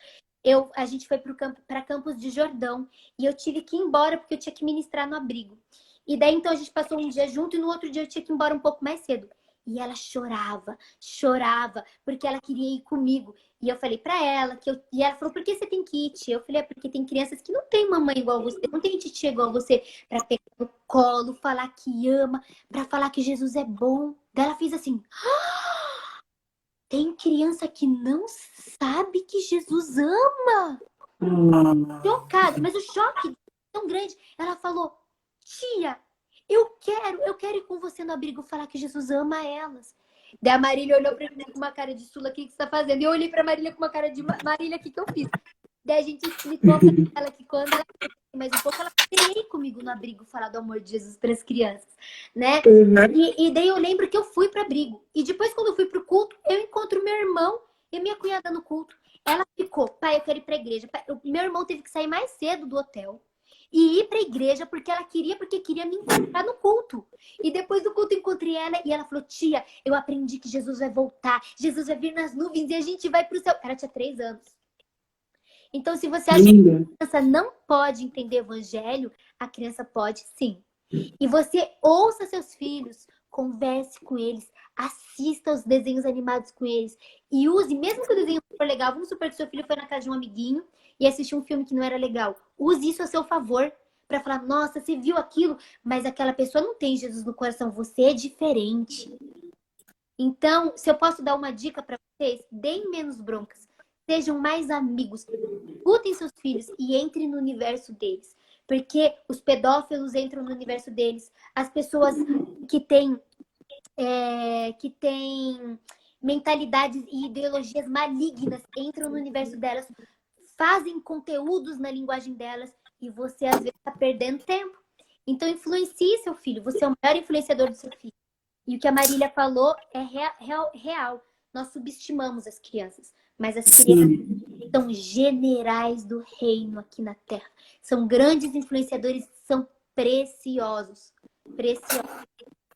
a gente foi para Campos de Jordão. E eu tive que ir embora porque eu tinha que ministrar no abrigo. E daí, então, a gente passou um dia junto e no outro dia eu tinha que ir embora um pouco mais cedo. E ela chorava, porque ela queria ir comigo. E eu falei pra ela, e ela falou, por que você tem que ir, tia? Eu falei, porque tem crianças que não tem mamãe igual você, não tem titia igual você, pra pegar no colo, falar que ama, pra falar que Jesus é bom. Daí ela fez assim, tem criança que não sabe que Jesus ama. Chocada, mas o choque é tão grande. Ela falou, tia, eu quero ir com você no abrigo falar que Jesus ama elas. Daí a Marília olhou pra mim com uma cara de Sula, o que você tá fazendo? E eu olhei pra Marília com uma cara de Marília, o que eu fiz? Daí a gente explicou pra ela que quando ela mais um pouco, ela queria ir comigo no abrigo falar do amor de Jesus para as crianças, né? E daí eu lembro que eu fui para abrigo. E depois, quando eu fui pro culto, eu encontro meu irmão e minha cunhada no culto. Ela ficou, pai, eu quero ir pra igreja. Pai, meu irmão teve que sair mais cedo do hotel e ir pra igreja porque queria me encontrar no culto. E depois do culto encontrei ela e ela falou, tia, eu aprendi que Jesus vai voltar, Jesus vai vir nas nuvens e a gente vai pro céu. Ela tinha 3 anos. Então, se você acha que a criança não pode entender o evangelho, a criança pode sim. E você ouça seus filhos, converse com eles, assista os desenhos animados com eles e use, mesmo que o desenho não for legal, vamos supor que seu filho foi na casa de um amiguinho e assistiu um filme que não era legal. Use isso a seu favor para falar, nossa, você viu aquilo, mas aquela pessoa não tem Jesus no coração, você é diferente. Então, se eu posso dar uma dica para vocês, deem menos broncas, sejam mais amigos, escutem seus filhos e entrem no universo deles. Porque os pedófilos entram no universo deles, as pessoas que têm mentalidades e ideologias malignas entram no universo delas, fazem conteúdos na linguagem delas e você às vezes está perdendo tempo. Então influencie seu filho, você é o maior influenciador do seu filho. E o que a Marília falou é real. Nós subestimamos as crianças, mas as crianças são generais do reino aqui na Terra. São grandes influenciadores, são preciosos. Preciosos.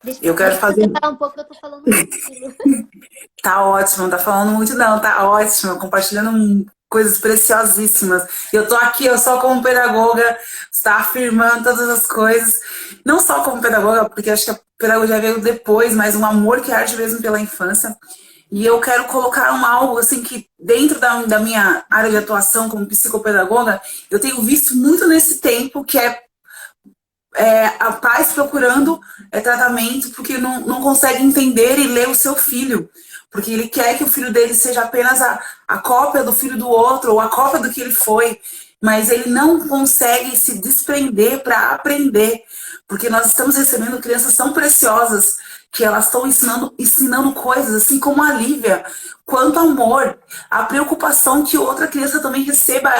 Deixa eu quero fazer um pouco, eu tô falando muito. Tá ótimo, não tá falando muito não, tá ótimo, compartilhando coisas preciosíssimas. Eu tô aqui, eu só como pedagoga, está afirmando todas as coisas, não só como pedagoga, porque acho que a pedagogia veio depois, mas um amor que arde mesmo pela infância. E eu quero colocar algo assim que dentro da minha área de atuação como psicopedagoga, eu tenho visto muito nesse tempo, que é a pais procurando tratamento porque não consegue entender e ler o seu filho. Porque ele quer que o filho dele seja apenas a cópia do filho do outro, ou a cópia do que ele foi. Mas ele não consegue se desprender para aprender. Porque nós estamos recebendo crianças tão preciosas, que elas estão ensinando coisas, assim como a Lívia, quanto amor, a preocupação que outra criança também receba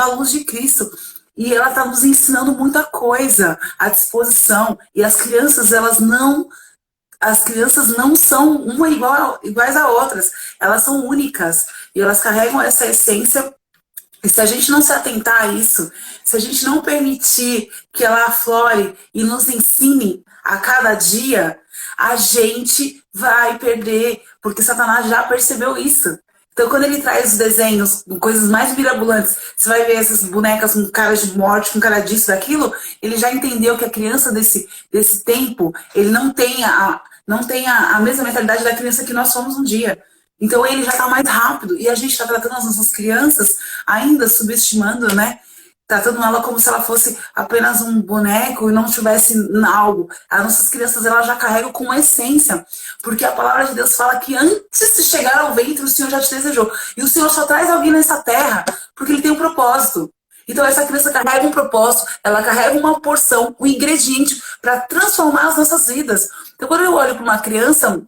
a luz de Cristo. E ela está nos ensinando muita coisa à disposição. E as crianças não são iguais a outras. Elas são únicas. E elas carregam essa essência. E se a gente não se atentar a isso, se a gente não permitir que ela aflore e nos ensine a cada dia, a gente vai perder. Porque Satanás já percebeu isso. Então, quando ele traz os desenhos, coisas mais mirabolantes, você vai ver essas bonecas com cara de morte, com cara disso, daquilo, ele já entendeu que a criança desse tempo, ele não tem a mesma mentalidade da criança que nós somos um dia. Então, ele já está mais rápido. E a gente está tratando as nossas crianças, ainda subestimando, né? Tratando ela como se ela fosse apenas um boneco e não tivesse algo. As nossas crianças, elas já carregam com essência. Porque a palavra de Deus fala que antes de chegar ao ventre, o Senhor já te desejou. E o Senhor só traz alguém nessa terra porque Ele tem um propósito. Então essa criança carrega um propósito, ela carrega uma porção, um ingrediente para transformar as nossas vidas. Então quando eu olho para uma criança,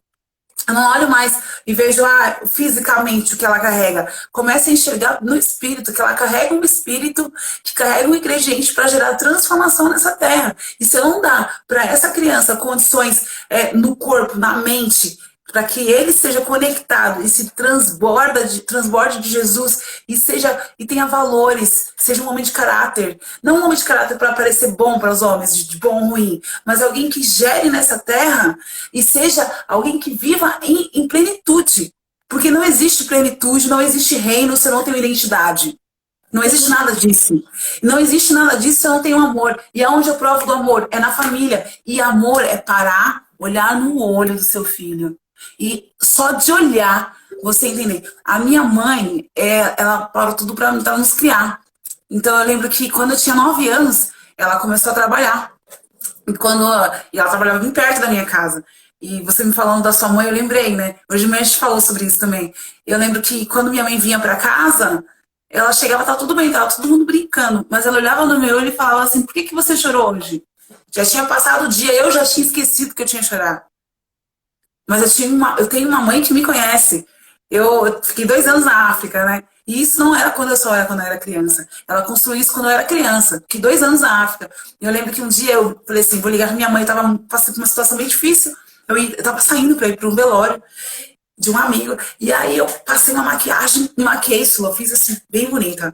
eu não olho mais e vejo fisicamente o que ela carrega. Começo a enxergar no espírito, que ela carrega um espírito que carrega um ingrediente para gerar transformação nessa terra. E se eu não dar para essa criança condições no corpo, na mente, para que ele seja conectado e se transborde de Jesus e tenha valores, seja um homem de caráter. Não um homem de caráter para parecer bom para os homens, de bom ou ruim, mas alguém que gere nessa terra e seja alguém que viva em plenitude. Porque não existe plenitude, não existe reino se eu não tenho identidade. Não existe nada disso. Não existe nada disso se eu não tenho amor. E aonde eu provo do amor? É na família. E amor é parar, olhar no olho do seu filho. E só de olhar, você entender. A minha mãe, ela parou tudo para nos criar. Então eu lembro que quando eu tinha 9 anos, ela começou a trabalhar. E ela trabalhava bem perto da minha casa. E você me falando da sua mãe, eu lembrei, né? Hoje de manhã a gente falou sobre isso também. Eu lembro que quando minha mãe vinha para casa, ela chegava, tava tudo bem, tava todo mundo brincando. Mas ela olhava no meu olho e falava assim, por que você chorou hoje? Já tinha passado o dia, eu já tinha esquecido que eu tinha chorado. Mas eu tenho uma mãe que me conhece. Eu fiquei 2 anos na África, né? E isso não era quando eu era criança. Ela construiu isso quando eu era criança. Fiquei 2 anos na África. Eu lembro que um dia eu falei assim, vou ligar pra minha mãe, eu tava passando por uma situação bem difícil. Eu tava saindo pra ir pra um velório de um amigo. E aí eu passei uma maquiagem, me maquiei, eu fiz assim, bem bonita.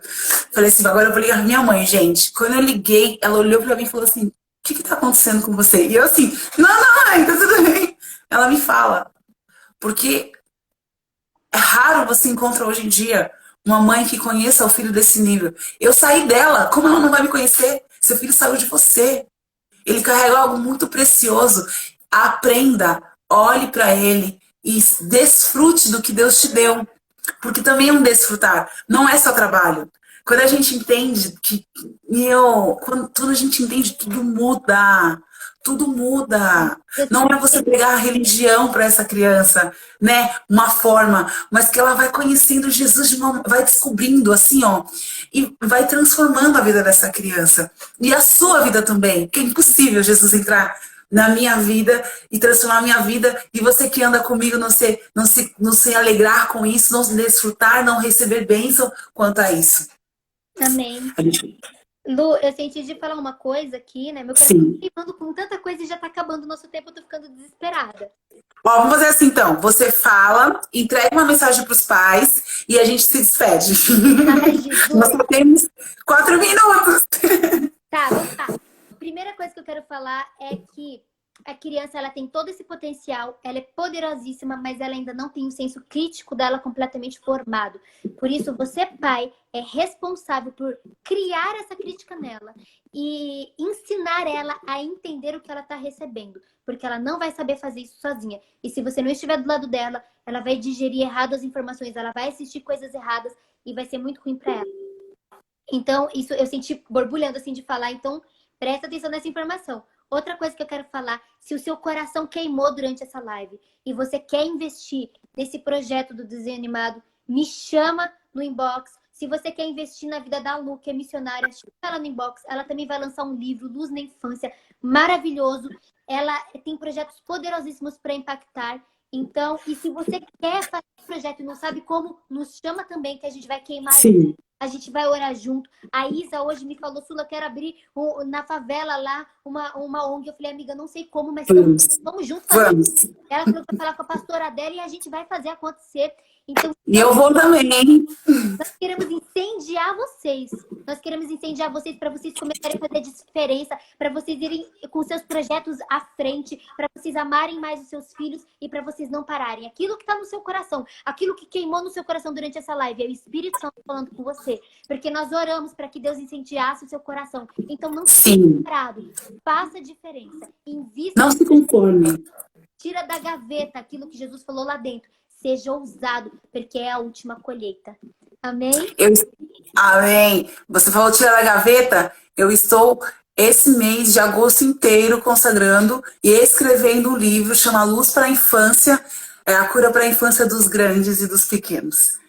Falei assim, agora eu vou ligar pra minha mãe, gente. Quando eu liguei, ela olhou pra mim e falou assim, o que tá acontecendo com você? E eu assim, não, mãe, tá tudo bem. Ela me fala, porque é raro você encontrar hoje em dia uma mãe que conheça o filho desse nível. Eu saí dela, como ela não vai me conhecer? Seu filho saiu de você. Ele carrega algo muito precioso. aprenda, olhe para ele e desfrute do que Deus te deu. Porque também é um desfrutar, não é só trabalho. Quando a gente entende que, quando a gente entende, tudo muda. Tudo muda. Não é você pegar a religião para essa criança, né? Uma forma, mas que ela vai conhecendo Jesus, vai descobrindo assim, ó, e vai transformando a vida dessa criança. E a sua vida também, que é impossível Jesus entrar na minha vida e transformar a minha vida, e você que anda comigo não se alegrar com isso, não se desfrutar, não receber bênção quanto a isso. Amém. A gente... Lu, eu senti de falar uma coisa aqui, né? Meu coração tá queimando com tanta coisa e já tá acabando o nosso tempo, eu tô ficando desesperada. Ó, vamos fazer assim então, você fala, entrega uma mensagem para os pais e a gente se despede. Ai, Jesus. Nós só temos 4 minutos. Tá, vamos lá. A primeira coisa que eu quero falar é que a criança, ela tem todo esse potencial, ela é poderosíssima, mas ela ainda não tem o senso crítico dela completamente formado. Por isso, você, pai, é responsável por criar essa crítica nela e ensinar ela a entender o que ela está recebendo, porque ela não vai saber fazer isso sozinha. E se você não estiver do lado dela, ela vai digerir errado as informações, ela vai assistir coisas erradas e vai ser muito ruim para ela. Então, isso eu senti borbulhando assim de falar, então presta atenção nessa informação. Outra coisa que eu quero falar, se o seu coração queimou durante essa live e você quer investir nesse projeto do desenho animado, me chama no inbox. Se você quer investir na vida da Lu, que é missionária, chama ela no inbox. Ela também vai lançar um livro, Luz na Infância, maravilhoso. Ela tem projetos poderosíssimos para impactar. Então, e se você quer fazer esse projeto e não sabe como, nos chama também, que a gente vai queimar. Sim. A gente vai orar junto. A Isa hoje me falou, Sula, quero abrir na favela lá uma ONG. Eu falei, amiga, não sei como, mas vamos junto fazer. Vamos. Ela falou para falar com a pastora dela e a gente vai fazer acontecer. Então, E eu vou também. nós queremos incendiar vocês. Nós queremos incendiar vocês para vocês começarem a fazer diferença, para vocês irem com seus projetos à frente, para vocês amarem mais os seus filhos e para vocês não pararem. Aquilo que está no seu coração, aquilo que queimou no seu coração durante essa live, é o Espírito Santo falando com você. Porque nós oramos para que Deus incendiasse o seu coração. Então não fique parado. Faça diferença. Invista. Não se conforme. Tira da gaveta aquilo que Jesus falou lá dentro. Seja ousado, porque é a última colheita. Amém? Amém. Você falou tirar da gaveta. Eu estou esse mês de agosto inteiro consagrando e escrevendo um livro chamado Luz para a Infância, a cura para a infância dos grandes e dos pequenos.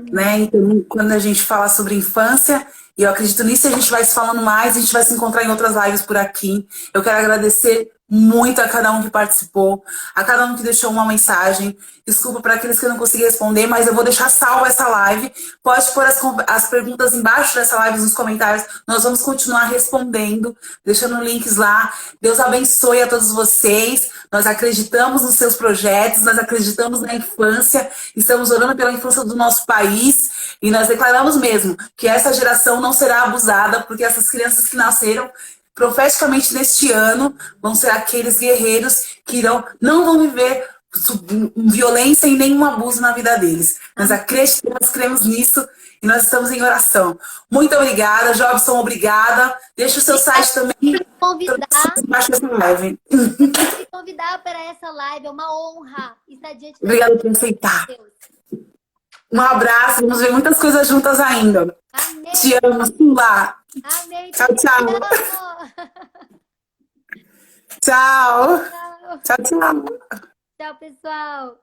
Né? Então, quando a gente fala sobre infância, e eu acredito nisso, a gente vai se falando mais, a gente vai se encontrar em outras lives por aqui. Eu quero agradecer muito a cada um que participou, a cada um que deixou uma mensagem. Desculpa para aqueles que eu não consegui responder, mas eu vou deixar salva essa live. Pode pôr as perguntas embaixo dessa live nos comentários. Nós vamos continuar respondendo, deixando links lá. Deus abençoe a todos vocês. Nós acreditamos nos seus projetos, nós acreditamos na infância, estamos orando pela infância do nosso país e nós declaramos mesmo que essa geração não será abusada, porque essas crianças que nasceram profeticamente neste ano vão ser aqueles guerreiros que não vão viver violência e nenhum abuso na vida deles. Nós acreditamos, cremos nisso e nós estamos em oração. Muito obrigada, Jobson, obrigada. Deixa o seu site também. Embaixo dessa live. Me convidar para essa live, é uma honra estar diante da Obrigada por aceitar. Um abraço, vamos ver muitas coisas juntas ainda. Amém. Te amo, Sula. Amém. Tchau, tchau. Tchau. Tchau, tchau. Tchau, pessoal.